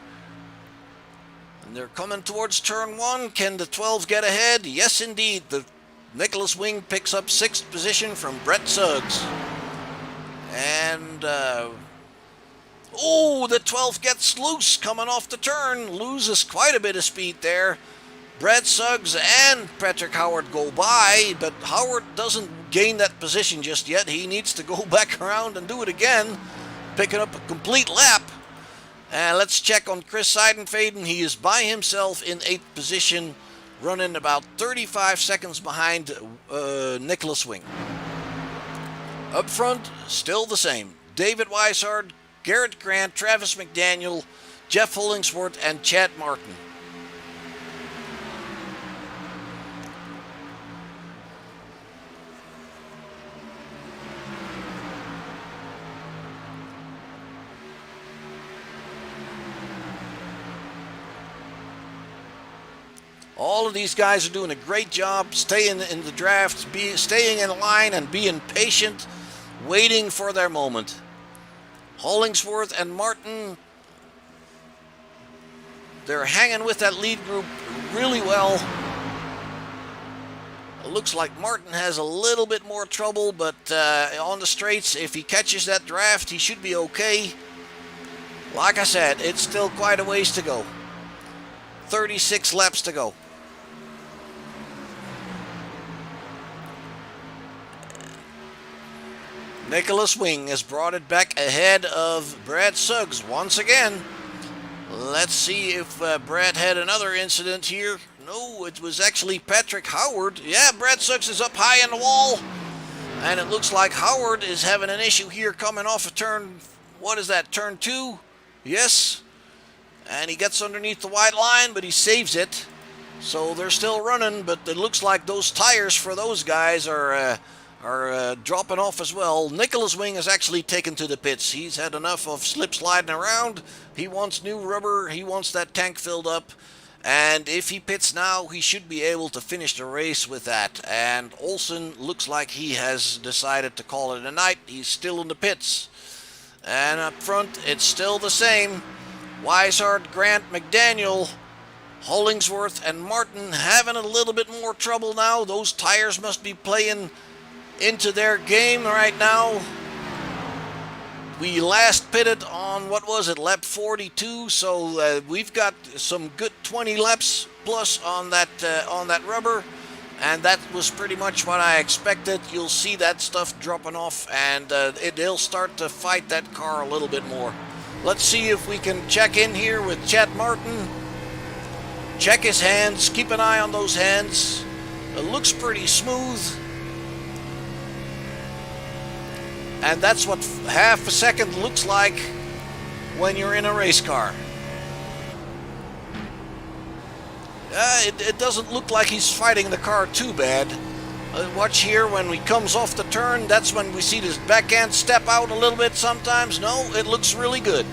And they're coming towards turn 1. Can the 12 get ahead? Yes, indeed. The Nicholas Wing picks up 6th position from Brett Suggs. And, oh, the 12 gets loose coming off the turn. Loses quite a bit of speed there. Brad Suggs and Patrick Howard go by, but Howard doesn't gain that position just yet. He needs to go back around and do it again, picking up a complete lap. And let's check on Chris Seidenfaden. He is by himself in 8th position, running about 35 seconds behind Nicholas Wing. Up front, still the same. David Weishart, Garrett Grant, Travis McDaniel, Jeff Hollingsworth, and Chad Martin. All of these guys are doing a great job staying in the draft, staying in line and being patient, waiting for their moment. Hollingsworth and Martin, they're hanging with that lead group really well. It looks like Martin has a little bit more trouble, but on the straights, if he catches that draft, he should be okay. Like I said, it's still quite a ways to go. 36 laps to go. Nicholas Wing has brought it back ahead of Brad Suggs once again. Let's see if Brad had another incident here. No, it was actually Patrick Howard. Yeah, Brad Suggs is up high in the wall. And it looks like Howard is having an issue here coming off of turn, what is that, turn 2? Yes. And he gets underneath the white line, but he saves it. So they're still running, but it looks like those tires for those guys are dropping off as well. Nicholas Wing is actually taken to the pits. He's had enough of slip sliding around. He wants new rubber. He wants that tank filled up. And if he pits now, he should be able to finish the race with that. And Olsen looks like he has decided to call it a night. He's still in the pits. And up front, it's still the same. Weishart, Grant, McDaniel, Hollingsworth, and Martin having a little bit more trouble now. Those tires must be playing into their game right now. We last pitted on, what was it, lap 42, so we've got some good 20 laps plus on that rubber, and that was pretty much what I expected. You'll see that stuff dropping off, and they'll start to fight that car a little bit more. Let's see if we can check in here with Chet Martin. Check his hands, keep an eye on those hands. It looks pretty smooth. And that's what half a second looks like when you're in a race car. It doesn't look like he's fighting the car too bad. Watch here, when he comes off the turn, that's when we see this back end step out a little bit sometimes. No, it looks really good.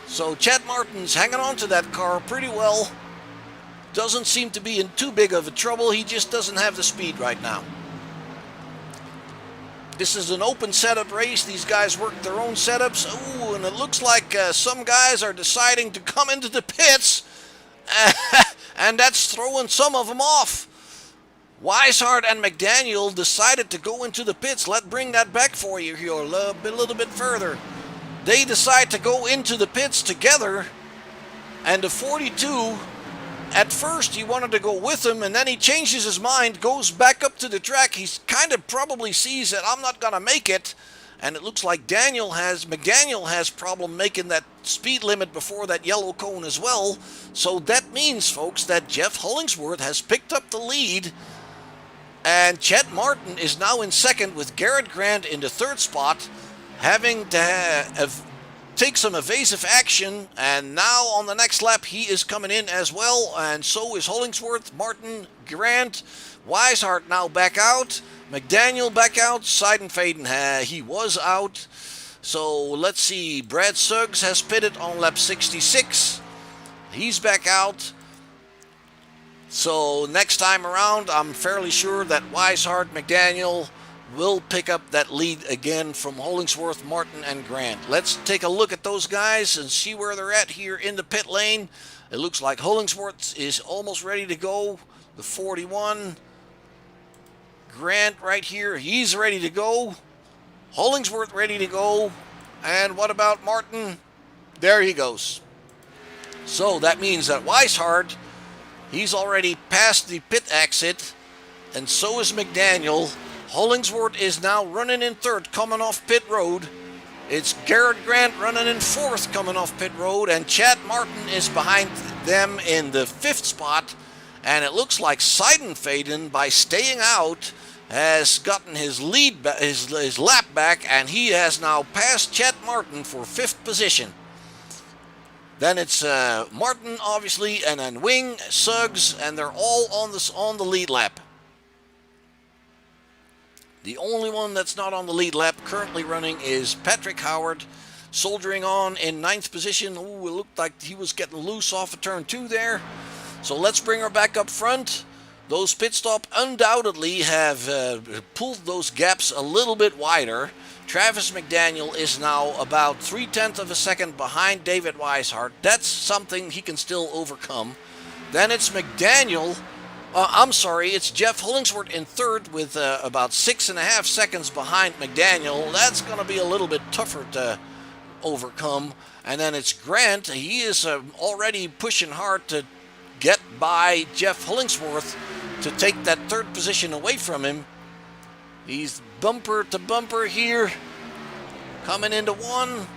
So Chet Martin's hanging on to that car pretty well. Doesn't seem to be in too big of a trouble. He just doesn't have the speed right now. This is an open setup race. These guys work their own setups. Ooh, and it looks like some guys are deciding to come into the pits. And that's throwing some of them off. Weishart and McDaniel decided to go into the pits. Let's bring that back for you here a little bit further. They decide to go into the pits together, and the 42, at first he wanted to go with him, and then he changes his mind, goes back up to the track. He kind of probably sees that I'm not going to make it, and it looks like McDaniel has problem making that speed limit before that yellow cone as well. So that means, folks, that Jeff Hollingsworth has picked up the lead, and Chet Martin is now in second with Garrett Grant in the third spot, having to take some evasive action, and now on the next lap he is coming in as well, and so is Hollingsworth, Martin, Grant, Weishart now back out, McDaniel back out, Seidenfaden, he was out. So let's see, Brad Suggs has pitted on lap 66, he's back out. So next time around, I'm fairly sure that Weishart, McDaniel will pick up that lead again from Hollingsworth, Martin, and Grant. Let's take a look at those guys and see where they're at here in the pit lane. It looks like Hollingsworth is almost ready to go. The 41. Grant right here, he's ready to go. Hollingsworth ready to go. And what about Martin? There he goes. So that means that Weishart, he's already past the pit exit, and so is McDaniel. Hollingsworth is now running in third, coming off pit road. It's Garrett Grant running in fourth, coming off pit road, and Chet Martin is behind them in the fifth spot. And it looks like Seidenfaden, by staying out, has gotten his lead, his lap back, and he has now passed Chet Martin for fifth position. Then it's Martin, obviously, and then Wing, Suggs, and they're all on the lead lap. The only one that's not on the lead lap currently running is Patrick Howard, soldiering on in ninth position. Ooh, it looked like he was getting loose off of turn 2 there. So let's bring her back up front. Those pit stop undoubtedly have pulled those gaps a little bit wider. Travis McDaniel is now about 0.3 of a second behind David Weishart. That's something he can still overcome. Then it's McDaniel. It's Jeff Hollingsworth in third with about 6.5 seconds behind McDaniel. That's going to be a little bit tougher to overcome. And then it's Grant. He is already pushing hard to get by Jeff Hollingsworth to take that third position away from him. He's bumper to bumper here, coming into one.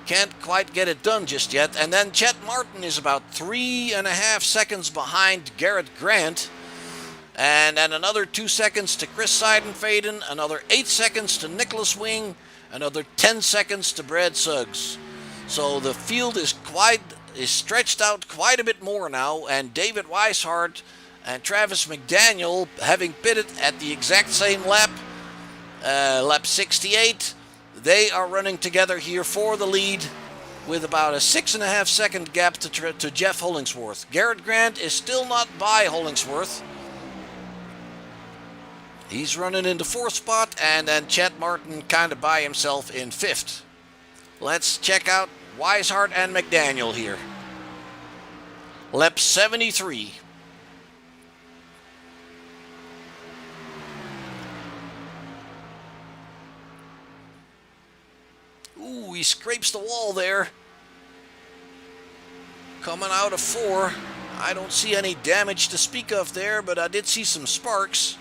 Can't quite get it done just yet. And then Chet Martin is about 3.5 seconds behind Garrett Grant. And then another 2 seconds to Chris Seidenfaden, another 8 seconds to Nicholas Wing, another 10 seconds to Brad Suggs. So the field is stretched out quite a bit more now, and David Weishart and Travis McDaniel, having pitted at the exact same lap, lap 68, they are running together here for the lead with about a 6.5 second gap to Jeff Hollingsworth. Garrett Grant is still not by Hollingsworth. He's running into 4th spot, and then Chet Martin kind of by himself in 5th. Let's check out Weishart and McDaniel here. Lap 73. Ooh, he scrapes the wall there. Coming out of 4. I don't see any damage to speak of there, but I did see some sparks.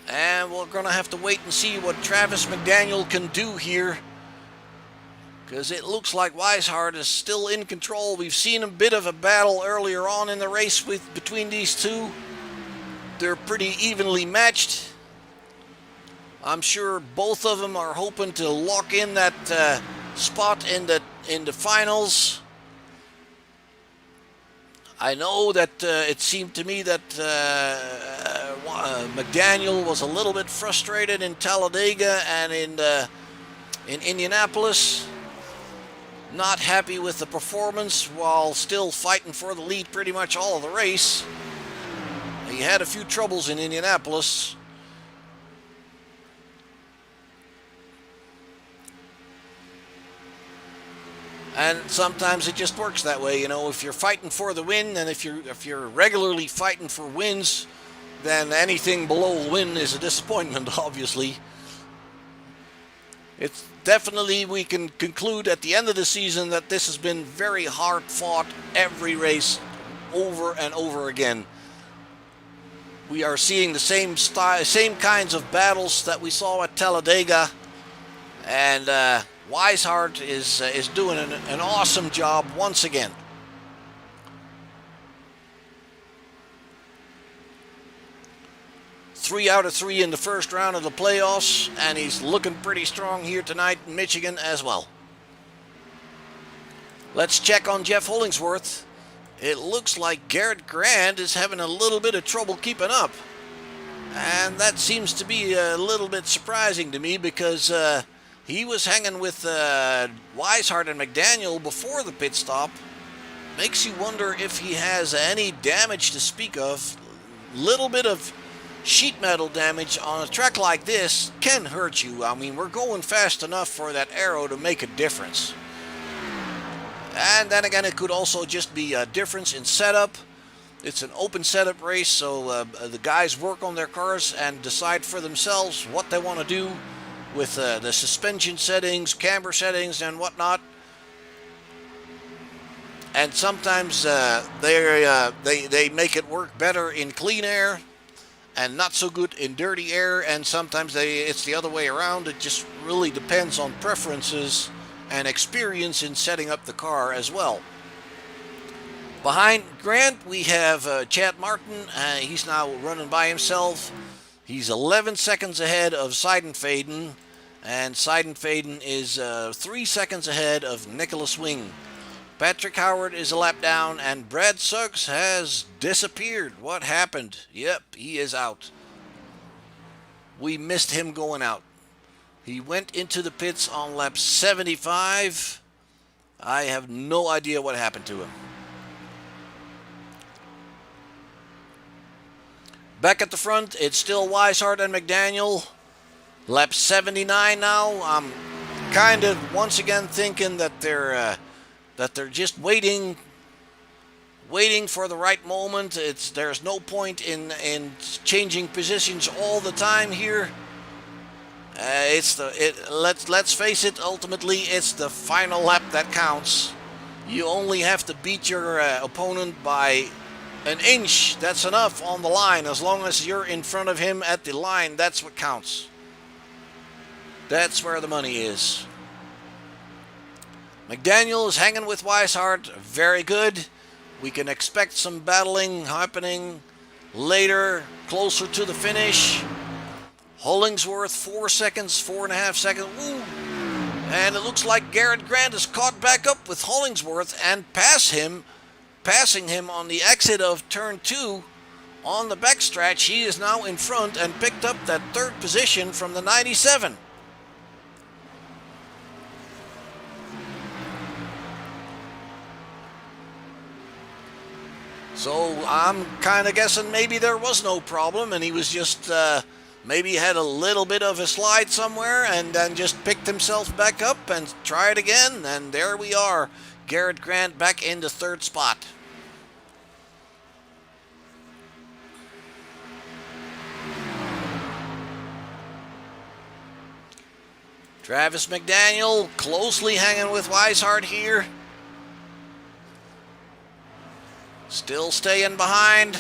And we're going to have to wait and see what Travis McDaniel can do here, because it looks like Weishart is still in control. We've seen a bit of a battle earlier on in the race between these two. They're pretty evenly matched. I'm sure both of them are hoping to lock in that spot in the finals. I know that it seemed to me that McDaniel was a little bit frustrated in Talladega and in Indianapolis. Not happy with the performance while still fighting for the lead pretty much all of the race. He had a few troubles in Indianapolis. And sometimes it just works that way, you know. If you're fighting for the win, and if you're regularly fighting for wins, then anything below a win is a disappointment, obviously. It's definitely, we can conclude at the end of the season that this has been very hard fought every race over and over again. We are seeing the same kinds of battles that we saw at Talladega, and Weishart is doing an awesome job once again. Three out of 3 in the first round of the playoffs, and he's looking pretty strong here tonight in Michigan as well. Let's check on Jeff Hollingsworth. It looks like Garrett Grant is having a little bit of trouble keeping up. And that seems to be a little bit surprising to me, because he was hanging with Weishart and McDaniel before the pit stop. Makes you wonder if he has any damage to speak of. Little bit of sheet metal damage on a track like this can hurt you. I mean, we're going fast enough for that aero to make a difference. And then again, it could also just be a difference in setup. It's an open setup race, so the guys work on their cars and decide for themselves what they want to do with the suspension settings, camber settings, and whatnot. And sometimes they make it work better in clean air and not so good in dirty air, and sometimes it's the other way around. It just really depends on preferences and experience in setting up the car as well. Behind Grant, we have Chad Martin. He's now running by himself. He's 11 seconds ahead of Seidenfaden, and Seidenfaden is 3 seconds ahead of Nicholas Wing. Patrick Howard is a lap down, and Brad Suggs has disappeared. What happened? Yep, he is out. We missed him going out. He went into the pits on lap 75. I have no idea what happened to him. Back at the front, it's still Weishart and McDaniel. Lap 79 now. I'm kind of once again thinking that they're just waiting for the right moment. There's no point in changing positions all the time here. Let's face it. Ultimately, it's the final lap that counts. You only have to beat your opponent by an inch. That's enough on the line. As long as you're in front of him at the line, that's what counts. That's where the money is. McDaniel is hanging with Weishart. Very good. We can expect some battling happening later, closer to the finish. Hollingsworth, 4 seconds, 4.5 seconds. Ooh. And it looks like Garrett Grant has caught back up with Hollingsworth and passing him on the exit of turn 2 on the backstretch. He is now in front and picked up that third position from the 97. So I'm kind of guessing maybe there was no problem and he was just maybe had a little bit of a slide somewhere and then just picked himself back up and tried again. And there we are. Garrett Grant back in the third spot. Travis McDaniel closely hanging with Weishart here. Still staying behind.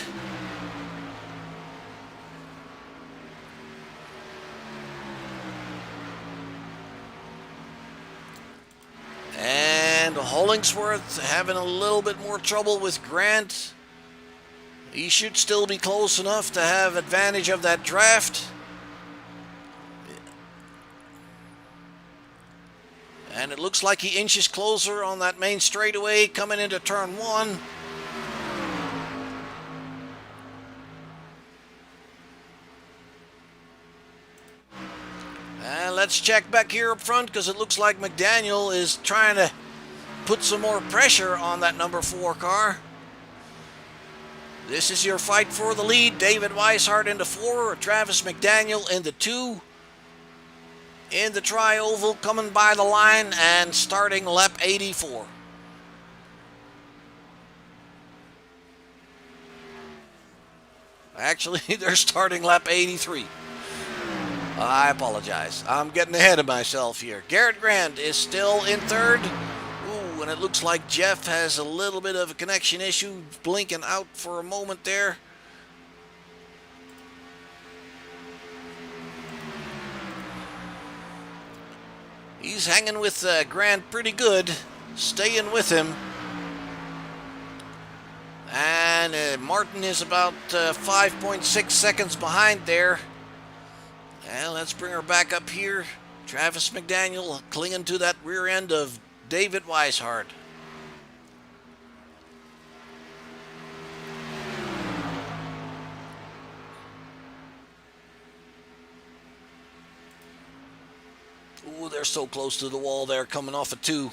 And Hollingsworth having a little bit more trouble with Grant. He should still be close enough to have advantage of that draft. And it looks like he inches closer on that main straightaway coming into turn 1. And let's check back here up front because it looks like McDaniel is trying to put some more pressure on that number 4 car. This is your fight for the lead. David Weishart in the 4, Travis McDaniel in the 2. In the tri-oval, coming by the line and starting lap 84. Actually, they're starting lap 83. I apologize. I'm getting ahead of myself here. Garrett Grant is still in third. Ooh, and it looks like Jeff has a little bit of a connection issue, blinking out for a moment there. He's hanging with Grant pretty good, staying with him. And Martin is about 5.6 seconds behind there. And let's bring her back up here. Travis McDaniel clinging to that rear end of David Weishart. Ooh, they're so close to the wall there, coming off a 2.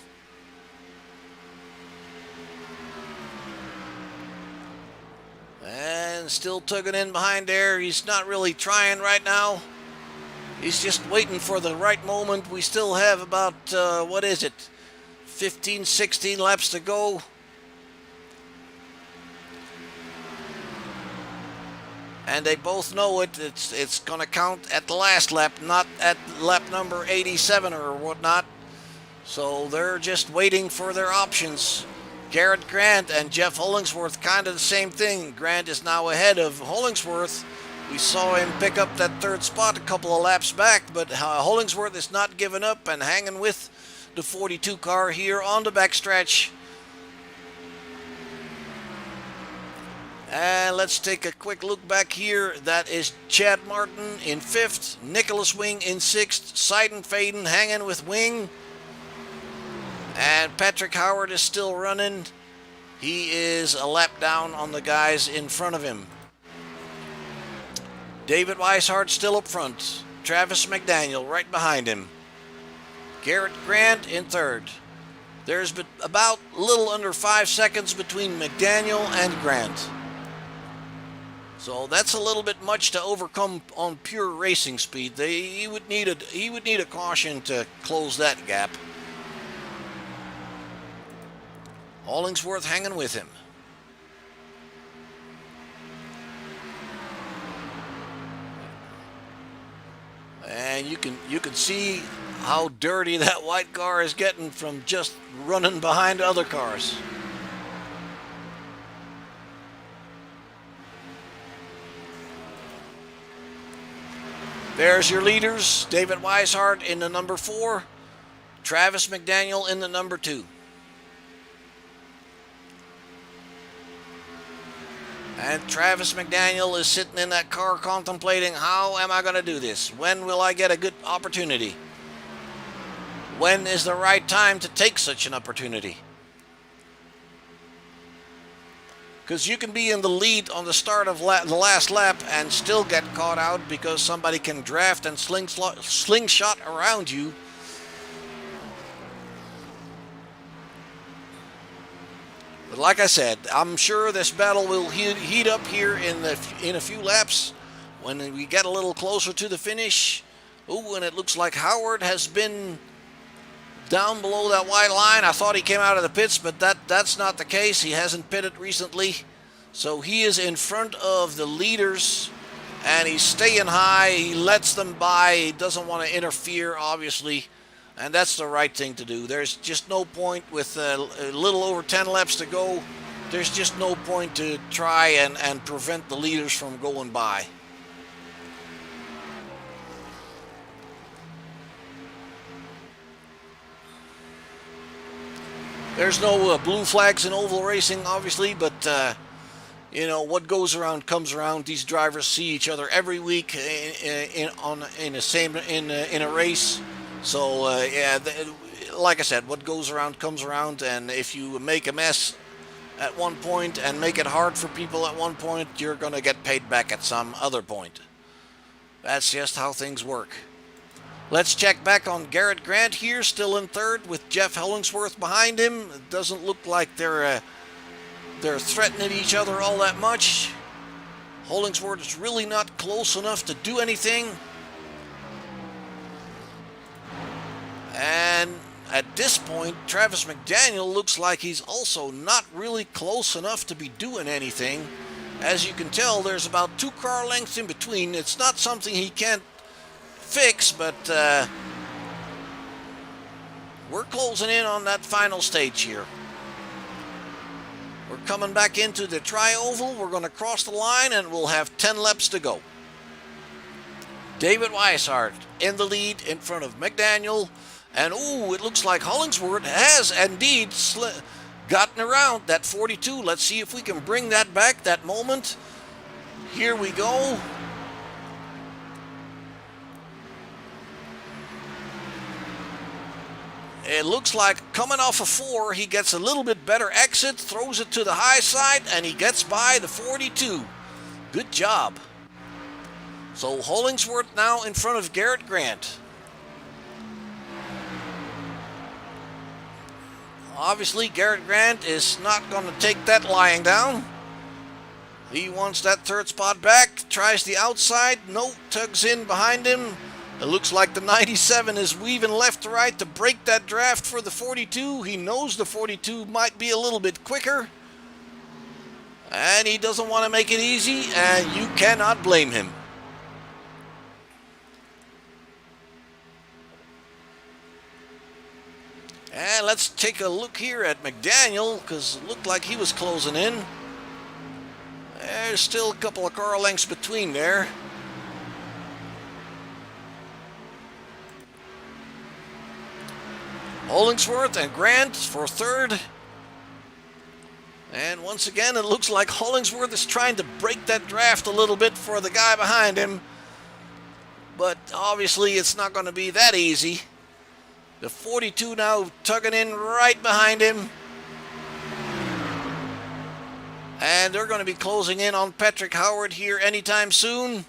And still tugging in behind there. He's not really trying right now. He's just waiting for the right moment. We still have about, 15, 16 laps to go. And they both know it. It's going to count at the last lap, not at lap number 87 or whatnot. So they're just waiting for their options. Garrett Grant and Jeff Hollingsworth, kind of the same thing. Grant is now ahead of Hollingsworth. We saw him pick up that third spot a couple of laps back, but Hollingsworth is not giving up and hanging with the 42 car here on the backstretch. And let's take a quick look back here. That is Chad Martin in 5th, Nicholas Wing in 6th, Seiden Faden hanging with Wing. And Patrick Howard is still running. He is a lap down on the guys in front of him. David Weishart still up front. Travis McDaniel right behind him. Garrett Grant in 3rd. There's about a little under 5 seconds between McDaniel and Grant. So that's a little bit much to overcome on pure racing speed. He would need a caution to close that gap. Hollingsworth hanging with him. And you can see how dirty that white car is getting from just running behind other cars. There's your leaders. David Weishart in the number 4. Travis McDaniel in the number 2. And Travis McDaniel is sitting in that car contemplating, how am I going to do this? When will I get a good opportunity? When is the right time to take such an opportunity? Because you can be in the lead on the start of the last lap and still get caught out because somebody can draft and slingshot around you. But like I said, I'm sure this battle will heat up here in a few laps when we get a little closer to the finish. Ooh, and it looks like Howard has been down below that white line. I thought he came out of the pits, but that's not the case. He hasn't pitted recently. So he is in front of the leaders, and he's staying high. He lets them by. He doesn't want to interfere, obviously. And that's the right thing to do. There's just no point with a little over 10 laps to go. There's just no point to try and prevent the leaders from going by. There's no blue flags in oval racing, obviously, but you know, what goes around comes around. These drivers see each other every week in a race. So yeah, like I said, what goes around comes around, and if you make a mess at one point and make it hard for people at one point, you're going to get paid back at some other point. That's just how things work. Let's check back on Garrett Grant here, still in third with Jeff Hollingsworth behind him. It doesn't look like they're threatening each other all that much. Hollingsworth is really not close enough to do anything. And at this point, Travis McDaniel looks like he's also not really close enough to be doing anything. As you can tell, there's about 2 car lengths in between. It's not something he can't fix, but we're closing in on that final stage here. We're coming back into the tri-oval. We're going to cross the line, and we'll have 10 laps to go. David Weishart in the lead in front of McDaniel. And, ooh, it looks like Hollingsworth has indeed gotten around that 42. Let's see if we can bring that back, that moment. Here we go. It looks like coming off a 4, he gets a little bit better exit, throws it to the high side, and he gets by the 42. Good job. So Hollingsworth now in front of Garrett Grant. Obviously, Garrett Grant is not going to take that lying down. He wants that third spot back, tries the outside, no, tugs in behind him. It looks like the 97 is weaving left to right to break that draft for the 42. He knows the 42 might be a little bit quicker. And he doesn't want to make it easy, and you cannot blame him. And let's take a look here at McDaniel, because it looked like he was closing in. There's still a couple of car lengths between there. Hollingsworth and Grant for third. And once again, it looks like Hollingsworth is trying to break that draft a little bit for the guy behind him. But obviously, it's not going to be that easy. The 42 now tugging in right behind him. And they're going to be closing in on Patrick Howard here anytime soon.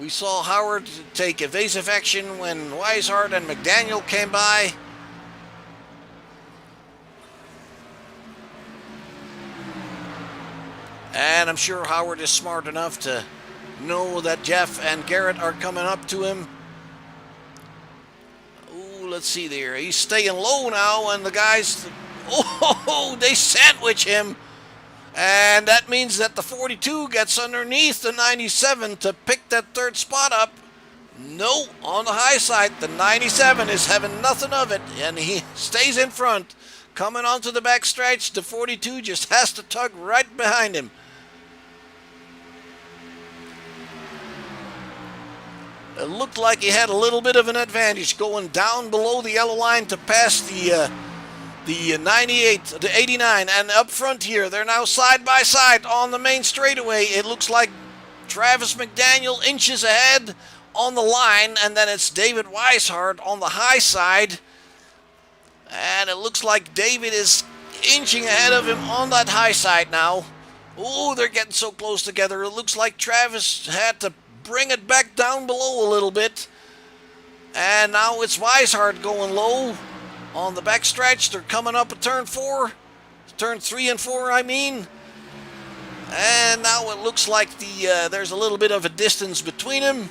We saw Howard take evasive action when Weishart and McDaniel came by. And I'm sure Howard is smart enough to know that Jeff and Garrett are coming up to him. Ooh, let's see there. He's staying low now, and the guys, oh, they sandwich him. And that means that the 42 gets underneath the 97 to pick that third spot up. No, on the high side, the 97 is having nothing of it, and he stays in front. Coming onto the back stretch, the 42 just has to tug right behind him. It looked like he had a little bit of an advantage going down below the yellow line to pass the 98, the 89, and up front here, they're now side by side on the main straightaway. It looks like Travis McDaniel inches ahead on the line, and then it's David Weishart on the high side, and it looks like David is inching ahead of him on that high side now. Oh, they're getting so close together. It looks like Travis had to bring it back down below a little bit. And now it's Weishart going low on the back stretch. They're coming up at turn 4. Turn 3 and 4, I mean. And now it looks like there's a little bit of a distance between them.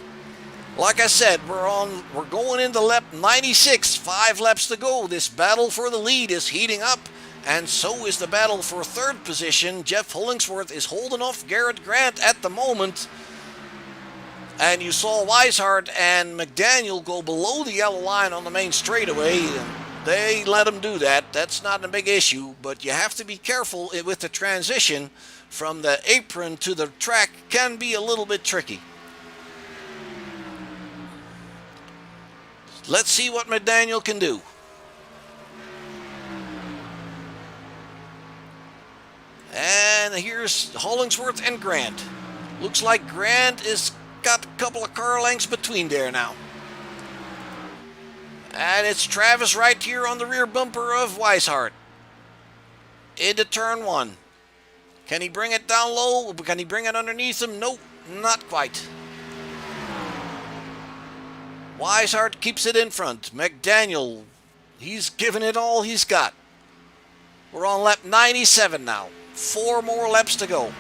Like I said, we're going into lap 96. 5 laps to go. This battle for the lead is heating up. And so is the battle for third position. Jeff Hollingsworth is holding off Garrett Grant at the moment. And you saw Weishart and McDaniel go below the yellow line on the main straightaway. They let him do that. That's not a big issue, but you have to be careful with the transition from the apron to the track. Can be a little bit tricky. Let's see what McDaniel can do. And here's Hollingsworth and Grant. Looks like Grant is got a couple of car lengths between there now. And it's Travis right here on the rear bumper of Weishart. Into turn 1. Can he bring it down low? Can he bring it underneath him? Nope, not quite. Weishart keeps it in front. McDaniel, he's giving it all he's got. We're on lap 97 now. 4 more laps to go.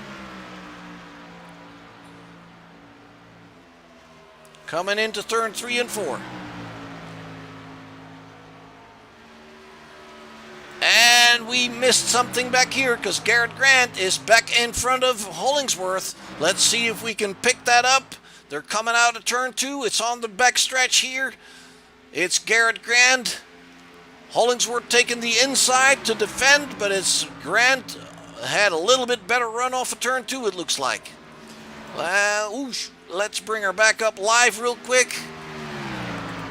Coming into turn 3 and 4. And we missed something back here because Garrett Grant is back in front of Hollingsworth. Let's see if we can pick that up. They're coming out of turn 2. It's on the back stretch here. It's Garrett Grant. Hollingsworth taking the inside to defend, but it's Grant had a little bit better run off of turn 2, it looks like. Let's bring her back up live real quick.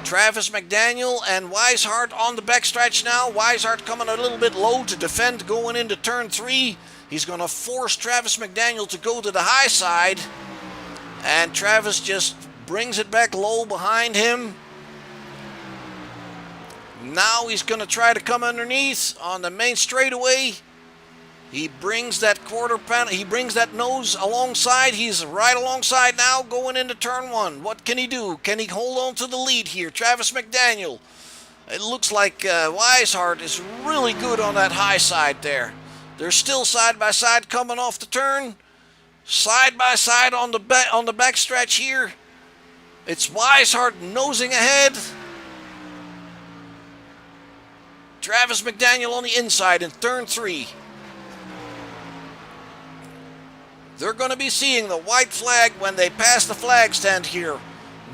Travis McDaniel and Weishart on the backstretch now. Weishart coming a little bit low to defend going into turn 3. He's going to force Travis McDaniel to go to the high side. And Travis just brings it back low behind him. Now he's going to try to come underneath on the main straightaway. He brings that quarter panel, he brings that nose alongside. He's right alongside now going into turn 1. What can he do? Can he hold on to the lead here? Travis McDaniel. It looks like Weishart is really good on that high side there. They're still side by side coming off the turn. Side by side on the back stretch here. It's Weishart nosing ahead. Travis McDaniel on the inside in turn 3. They're going to be seeing the white flag when they pass the flag stand here.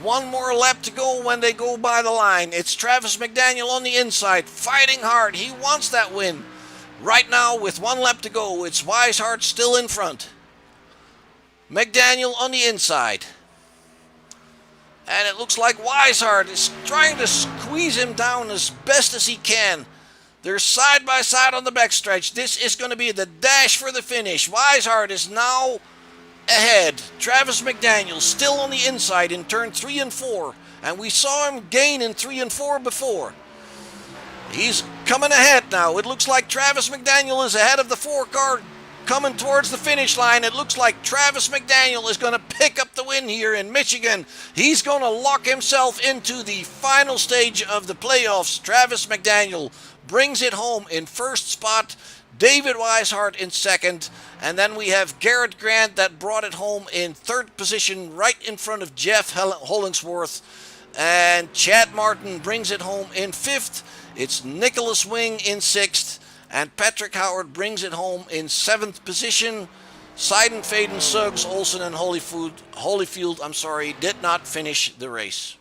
1 more lap to go when they go by the line. It's Travis McDaniel on the inside, fighting hard. He wants that win. Right now, with 1 lap to go, it's Weishart still in front. McDaniel on the inside. And it looks like Weishart is trying to squeeze him down as best as he can. They're side by side on the backstretch. This is going to be the dash for the finish. Weishart is now ahead. Travis McDaniel still on the inside in turn 3 and 4. And we saw him gain in 3 and 4 before. He's coming ahead now. It looks like Travis McDaniel is ahead of the 4 car coming towards the finish line. It looks like Travis McDaniel is going to pick up the win here in Michigan. He's going to lock himself into the final stage of the playoffs. Travis McDaniel brings it home in first spot. David Weishart in second. And then we have Garrett Grant that brought it home in third position right in front of Jeff Hollingsworth. And Chad Martin brings it home in fifth. It's Nicholas Wing in sixth. And Patrick Howard brings it home in seventh position. Seiden, Faden, Suggs, Olsen, and Holyfield, did not finish the race.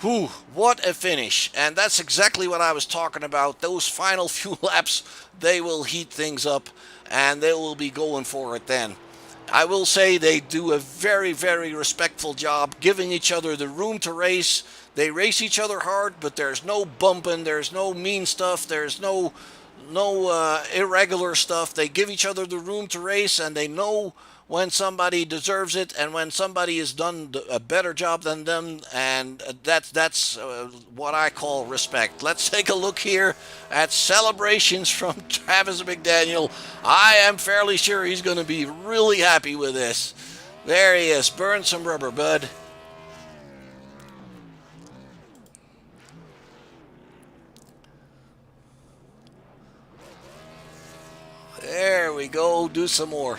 Whew, what a finish. And that's exactly what I was talking about. Those final few laps, they will heat things up, and they will be going for it then. I will say they do a very, very respectful job giving each other the room to race. They race each other hard, but there's no bumping, there's no mean stuff, there's no irregular stuff. They give each other the room to race, and they know when somebody deserves it and when somebody has done a better job than them, and that's what I call respect. Let's take a look here at celebrations from Travis McDaniel. I am fairly sure he's going to be really happy with this. There he is. Burn some rubber, bud. There we go. Do some more.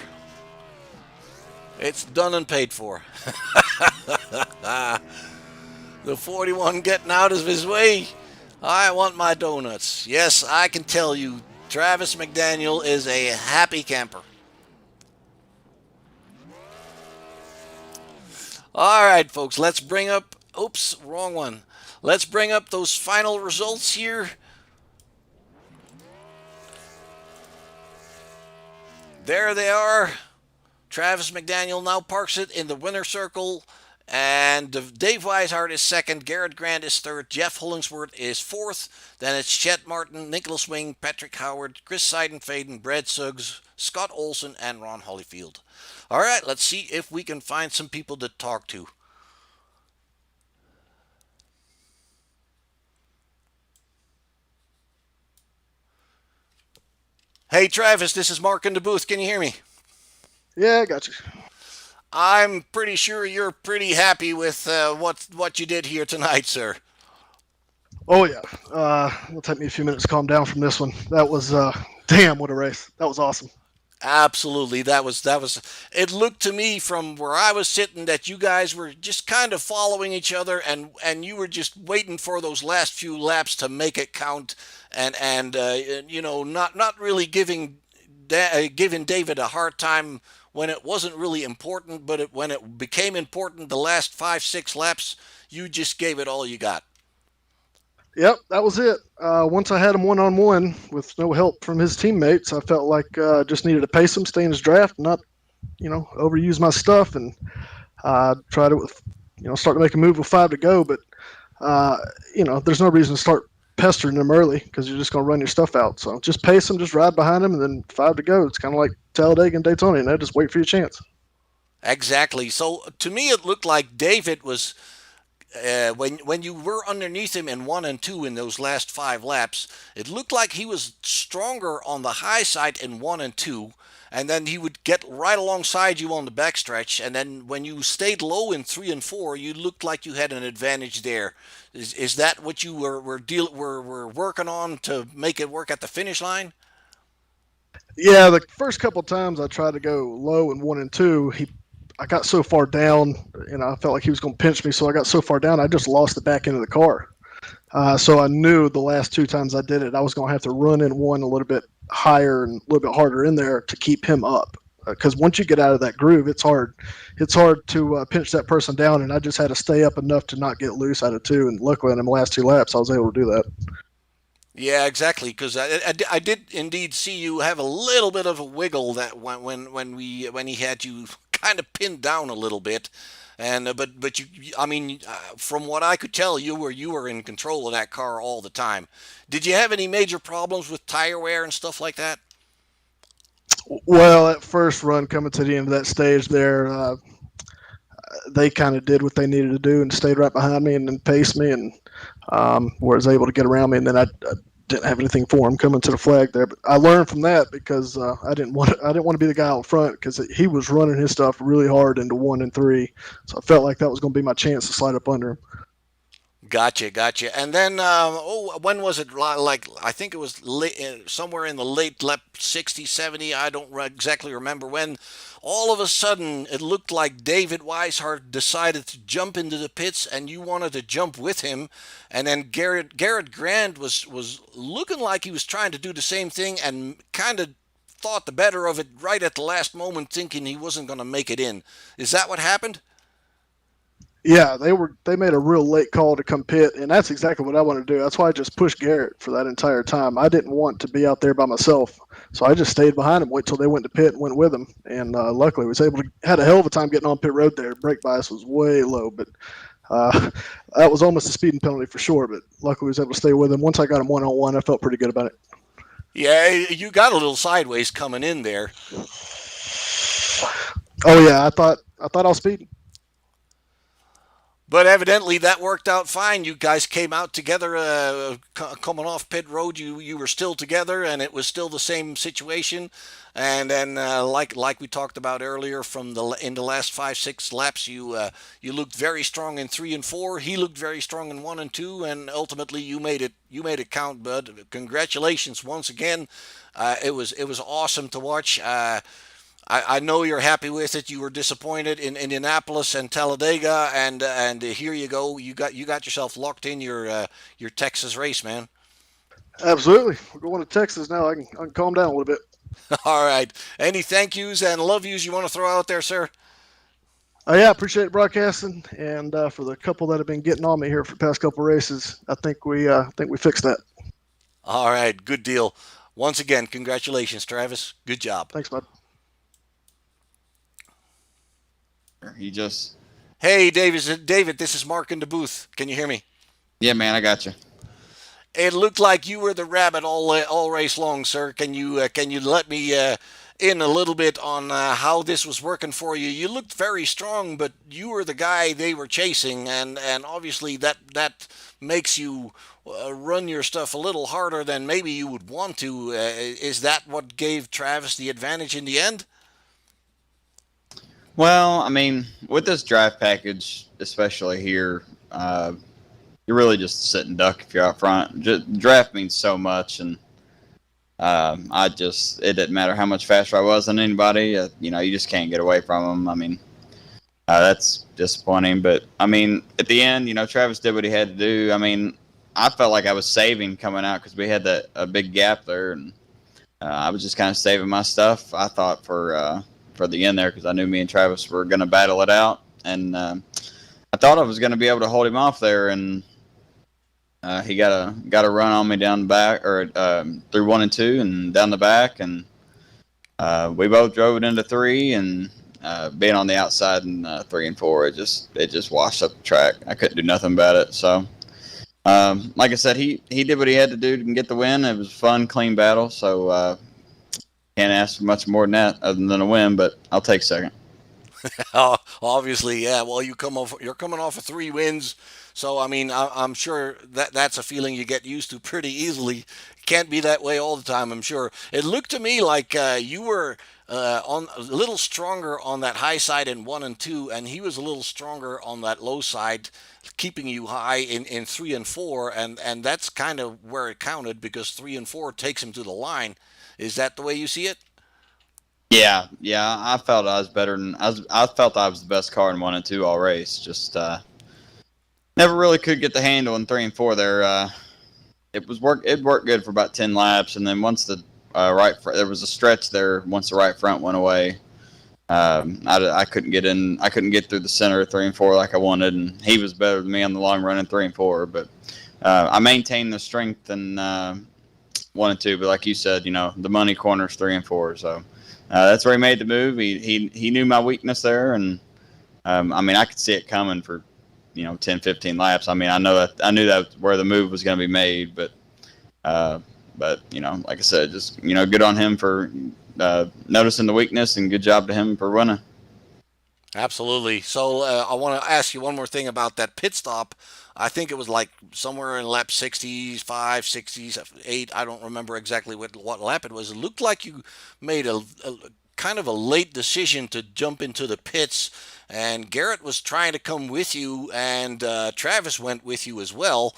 It's done and paid for. The 41 getting out of his way. I want my donuts. Yes, I can tell you, Travis McDaniel is a happy camper. All right, folks, let's bring up. Oops, wrong one. Let's bring up those final results here. There they are. Travis McDaniel now parks it in the winner circle. And Dave Weishart is second, Garrett Grant is third, Jeff Hollingsworth is fourth. Then it's Chet Martin, Nicholas Wing, Patrick Howard, Chris Seidenfaden, Brad Suggs, Scott Olson, and Ron Holyfield. All right, let's see if we can find some people to talk to. Hey, Travis, this is Mark in the booth. Can you hear me? Yeah, I got you. I'm pretty sure you're pretty happy with what you did here tonight, sir. Oh yeah. It'll take me a few minutes to calm down from this one. That was damn, what a race. That was awesome. Absolutely, that was. It looked to me from where I was sitting that you guys were just kind of following each other, and you were just waiting for those last few laps to make it count, and not really giving David a hard time when it wasn't really important, but when it became important, the last 5 6 laps, you just gave it all you got. Yep, that was it. Once I had him one on one with no help from his teammates, I felt like just needed to pace him, stay in his draft, not overuse my stuff, and tried it with start to make a move with 5 to go. But there's no reason to start pestering him early because you're just going to run your stuff out. So just pace him, just ride behind him, and then 5 to go. It's kind of like Talladega and Daytona. Just wait for your chance. Exactly. So to me, it looked like David was when you were underneath him in 1 and 2 in those last 5 laps, it looked like he was stronger on the high side in 1 and 2, and then he would get right alongside you on the backstretch. And then when you stayed low in 3 and 4, you looked like you had an advantage there. Is that what you were working on to make it work at the finish line? Yeah, the first couple of times I tried to go low in 1 and 2, I got so far down, I felt like he was going to pinch me. So I got so far down, I just lost the back end of the car. So I knew the last 2 times I did it, I was going to have to run in one a little bit higher and a little bit harder in there to keep him up. Because once you get out of that groove, it's hard. It's hard to pinch that person down, and I just had to stay up enough to not get loose out of 2. And luckily, in the last 2 laps, I was able to do that. Yeah, exactly. Because I did indeed see you have a little bit of a wiggle that when he had you kind of pinned down a little bit, and but you I mean from what I could tell you were in control of that car all the time. Did you have any major problems with tire wear and stuff like that? Well, that first run coming to the end of that stage there, they kind of did what they needed to do and stayed right behind me and then paced me and was able to get around me. And then I didn't have anything for him coming to the flag there. But I learned from that because I didn't want to be the guy out front because he was running his stuff really hard into 1 and 3. So I felt like that was going to be my chance to slide up under him. Gotcha, gotcha. And then, when was it? Like, I think it was late, somewhere in the late lap 60, 70. I don't exactly remember when. All of a sudden, it looked like David Weishart decided to jump into the pits, and you wanted to jump with him. And then Garrett Grant was looking like he was trying to do the same thing, and kind of thought the better of it right at the last moment, thinking he wasn't going to make it in. Is that what happened? Yeah, they made a real late call to come pit, and that's exactly what I want to do. That's why I just pushed Garrett for that entire time. I didn't want to be out there by myself, so I just stayed behind him, wait till they went to pit, and went with them, and luckily was able to had a hell of a time getting on pit road there. Brake bias was way low, but that was almost a speeding penalty for sure. But luckily was able to stay with him. Once I got him 1-on-1, I felt pretty good about it. Yeah, you got a little sideways coming in there. Oh yeah, I thought I was speeding. But evidently that worked out fine. You guys came out together, coming off pit road. You were still together, and it was still the same situation. And then, like we talked about earlier, from in the last 5-6 laps, you looked very strong in 3 and 4. He looked very strong in 1 and 2, and ultimately you made it. You made it count, bud. Congratulations once again. It was awesome to watch. I know you're happy with it. You were disappointed in Indianapolis and Talladega, and here you go. You got yourself locked in your Texas race, man. Absolutely, we're going to Texas now. I can calm down a little bit. All right. Any thank yous and love yous you want to throw out there, sir? Yeah, appreciate broadcasting, and for the couple that have been getting on me here for the past couple races, I think we fixed that. All right. Good deal. Once again, congratulations, Travis. Good job. Thanks, bud. He just, Hey, David, this is Mark in the booth. Can you hear me? yeah, man, I got you. It looked like you were the rabbit all race long, sir. Can you let me in a little bit on how this was working for you? You looked very strong, but you were the guy they were chasing, and obviously that makes you run your stuff a little harder than maybe you would want to. Is that what gave Travis the advantage in the end? Well, I mean, with this draft package, especially here, you're really just a sitting duck if you're out front. Draft means so much, and it didn't matter how much faster I was than anybody. You just can't get away from them. I mean, that's disappointing, but I mean, at the end, Travis did what he had to do. I mean, I felt like I was saving coming out because we had that a big gap there, and I was just kind of saving my stuff. I thought for the end there because I knew me and Travis were going to battle it out, and I thought I was going to be able to hold him off there, and he got a run on me down the back or through 1 and 2 and down the back, and we both drove it into 3, and being on the outside in 3 and 4, it just washed up the track. I couldn't do nothing about it. So, like I said, he did what he had to do to get the win. It was a fun, clean battle. So can't ask for much more than that other than a win. But I'll take second. Obviously, yeah. Well, you're coming off of 3 wins, so I mean, I'm sure that's a feeling you get used to pretty easily. Can't be that way all the time, I'm sure. It looked to me like you were on a little stronger on that high side in 1 and 2, and he was a little stronger on that low side, keeping you high in 3 and 4, and that's kind of where it counted because 3 and 4 takes him to the line. Is that the way you see it? Yeah, yeah. I felt I was better than I felt I was the best car in 1 and 2 all race. Just never really could get the handle in 3 and 4 there. It worked good for about 10 laps, and then once the there was a stretch there. Once the right front went away, I couldn't get in. I couldn't get through the center of 3 and 4 like I wanted, and he was better than me on the long run in 3 and 4. But I maintained the strength in 1 and 2. But like you said, the money corners 3 and 4. So that's where he made the move. He knew my weakness there, and I mean I could see it coming for 10, 15 laps. I mean I knew that where the move was going to be made, uh, but like I said, just good on him for noticing the weakness, and good job to him for winning. Absolutely. So I want to ask you one more thing about that pit stop. I think it was like somewhere in lap 65, 68. I don't remember exactly what lap it was. It looked like you made a kind of a late decision to jump into the pits, and Garrett was trying to come with you, and Travis went with you as well,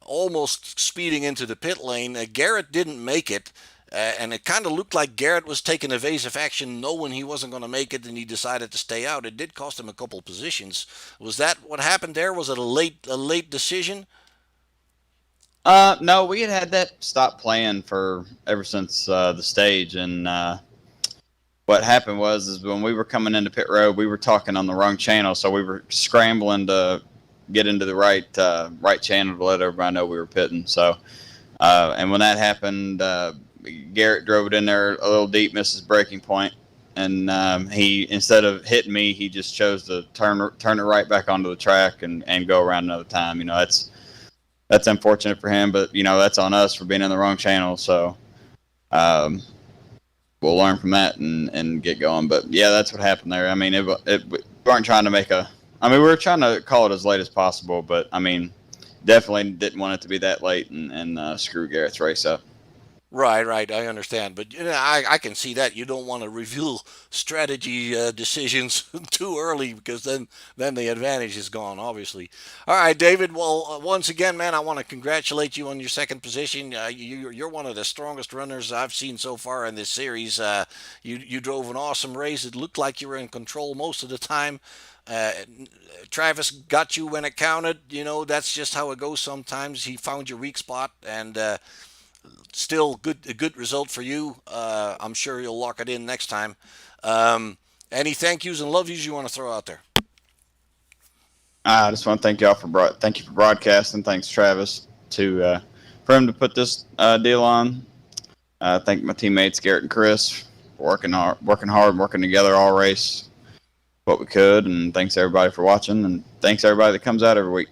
almost speeding into the pit lane. Garrett didn't make it. And it kind of looked like Garrett was taking evasive action, knowing he wasn't going to make it, and he decided to stay out. It did cost him a couple positions. Was that what happened there? Was it a late decision? No, we had that stop playing for ever since the stage, and what happened was is when we were coming into pit road, we were talking on the wrong channel, so we were scrambling to get into the right channel to let everybody know we were pitting. So, and when that happened, Garrett drove it in there a little deep, missed his breaking point, and he, instead of hitting me, he just chose to turn it right back onto the track and go around another time. That's unfortunate for him, but that's on us for being in the wrong channel. So. Um, we'll learn from that and get going. But yeah, that's what happened there. I mean, we weren't trying to make a. I mean, we were trying to call it as late as possible, but I mean, definitely didn't want it to be that late and screw Garrett's race up. Right, right. I understand, but I can see that you don't want to reveal strategy decisions too early because then the advantage is gone. Obviously. All right, David. Well, once again, man, I want to congratulate you on your second position. You're one of the strongest runners I've seen so far in this series. You drove an awesome race. It looked like you were in control most of the time. Uh, Travis got you when it counted. That's just how it goes sometimes. He found your weak spot and. Still a good result for you. I'm sure you'll lock it in next time. Any thank yous and love yous you want to throw out there? I just want to thank y'all thank you for broadcasting. Thanks, Travis, for him to put this deal on. Thank my teammates Garrett and Chris for working together all race what we could, and thanks everybody for watching, and thanks everybody that comes out every week.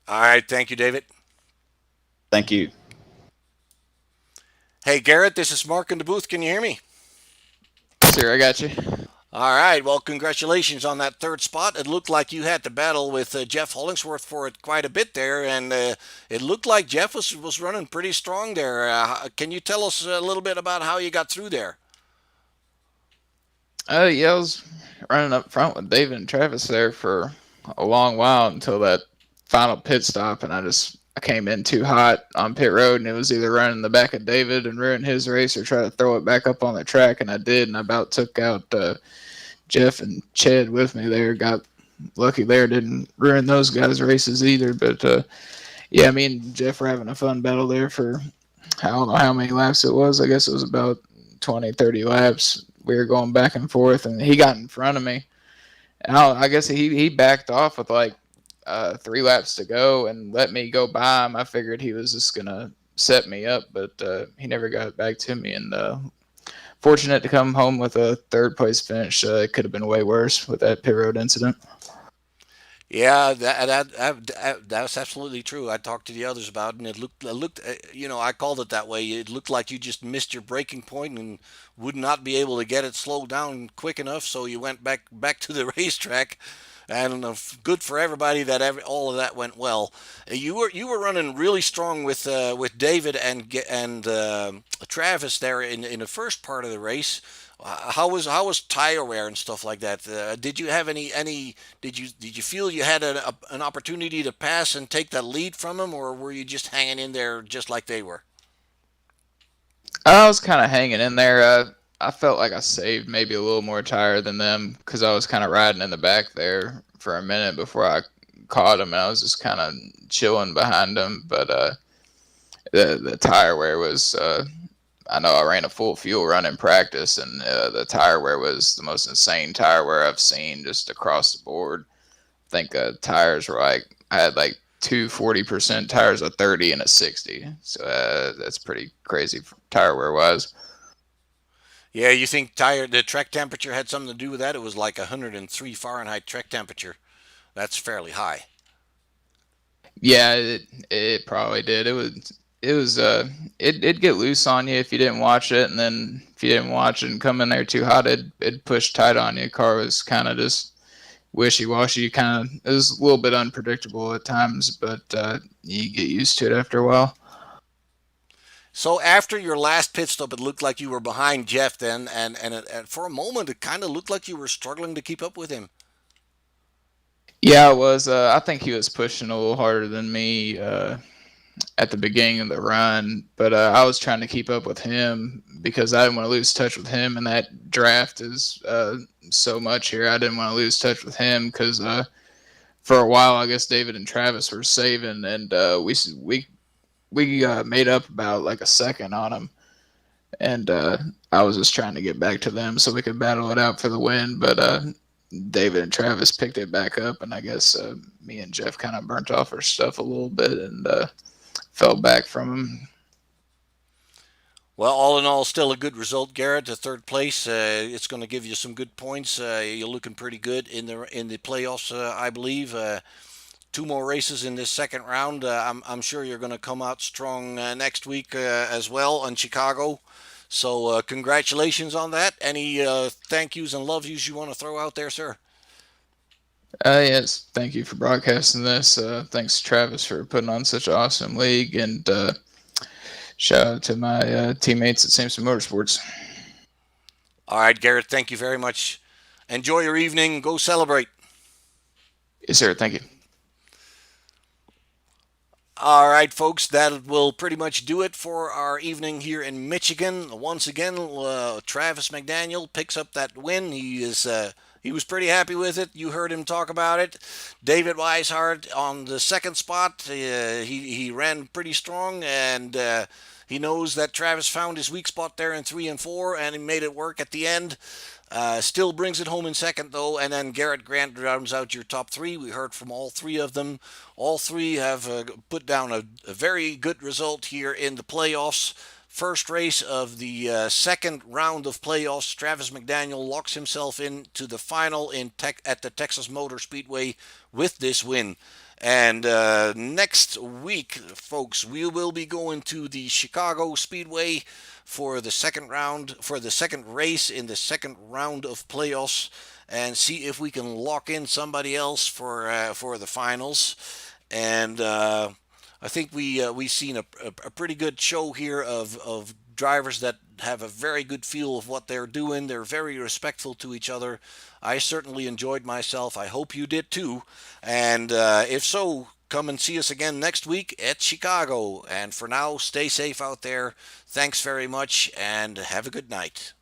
All right, thank you, David. Thank you. Hey, Garrett, this is Mark in the booth. Can you hear me? Sir, I got you. All right. Well, congratulations on that third spot. It looked like you had to battle with Jeff Hollingsworth for it quite a bit there, and it looked like Jeff was running pretty strong there. Can you tell us a little bit about how you got through there? Yeah, I was running up front with David and Travis there for a long while until that final pit stop, and I came in too hot on pit road, and it was either running the back of David and ruin his race or try to throw it back up on the track, and I did, and I about took out Jeff and Chad with me there. Got lucky there, didn't ruin those guys' races either, but yeah, me and Jeff were having a fun battle there for, I don't know how many laps it was. I guess it was about 20, 30 laps. We were going back and forth, and he got in front of me. And I guess he backed off with like 3 laps to go and let me go by him. I figured he was just going to set me up, but he never got back to me. And fortunate to come home with a third place finish. It could have been way worse with that pit road incident. Yeah, that's absolutely true. I talked to the others about it, and it looked, I called it that way. It looked like you just missed your braking point and would not be able to get it slowed down quick enough, so you went back to the racetrack. And good for everybody that all of that went well. You were running really strong with David and Travis there in the first part of the race. How was tire wear and stuff like that? Did you have any did you feel you had an opportunity to pass and take that lead from them, or were you just hanging in there just like they were? I was kind of hanging in there. I felt like I saved maybe a little more tire than them because I was kind of riding in the back there for a minute before I caught them, and I was just kind of chilling behind them. But the tire wear was, I know I ran a full fuel run in practice, and the tire wear was the most insane tire wear I've seen just across the board. I think tires were like, I had like 2 40% tires, a 30 and a 60. So that's pretty crazy tire wear wise. Yeah, you think the track temperature had something to do with that? It was like 103 Fahrenheit track temperature. That's fairly high. Yeah, it probably did. It'd get loose on you if you didn't watch it, and then if you didn't watch it and come in there too hot, it'd push tight on you. Car was kind of just wishy-washy. It was a little bit unpredictable at times, but you get used to it after a while. So after your last pit stop, it looked like you were behind Jeff then, and for a moment it kind of looked like you were struggling to keep up with him. Yeah, I was. I think he was pushing a little harder than me at the beginning of the run, but I was trying to keep up with him because I didn't want to lose touch with him, and that draft is so much here. I didn't want to lose touch with him because for a while, I guess David and Travis were saving, and we made up about like a second on him. and I was just trying to get back to them so we could battle it out for the win. But David and Travis picked it back up, and I guess me and Jeff kind of burnt off our stuff a little bit and fell back from them. Well, all in all, still a good result, Garrett. The third place. It's going to give you some good points. You're looking pretty good in the playoffs, I believe. Two more races in this second round. I'm sure you're going to come out strong next week as well in Chicago. So congratulations on that. Any thank yous and love yous you want to throw out there, sir? Yes, thank you for broadcasting this. Thanks, Travis, for putting on such an awesome league, and shout out to my teammates at Samson Motorsports. All right, Garrett, thank you very much. Enjoy your evening. Go celebrate. Yes, sir. Thank you. All right, folks, that will pretty much do it for our evening here in Michigan. Once again, Travis McDaniel picks up that win. He was pretty happy with it. You heard him talk about it. David Weishart on the second spot. He ran pretty strong, and he knows that Travis found his weak spot there in 3 and 4, and he made it work at the end. Still brings it home in second, though, and then Garrett Grant rounds out your top three. We heard from all three of them. All three have put down a very good result here in the playoffs. First race of the second round of playoffs, Travis McDaniel locks himself into the final at the Texas Motor Speedway with this win. And next week, folks, we will be going to the Chicago Speedway for the second round, for the second race in the second round of playoffs, and see if we can lock in somebody else for the finals. And I think we've seen a pretty good show here of drivers that have a very good feel of what they're doing. They're very respectful to each other. I certainly enjoyed myself. I hope you did too. And if so, come and see us again next week at Chicago. And for now, stay safe out there. Thanks very much and have a good night.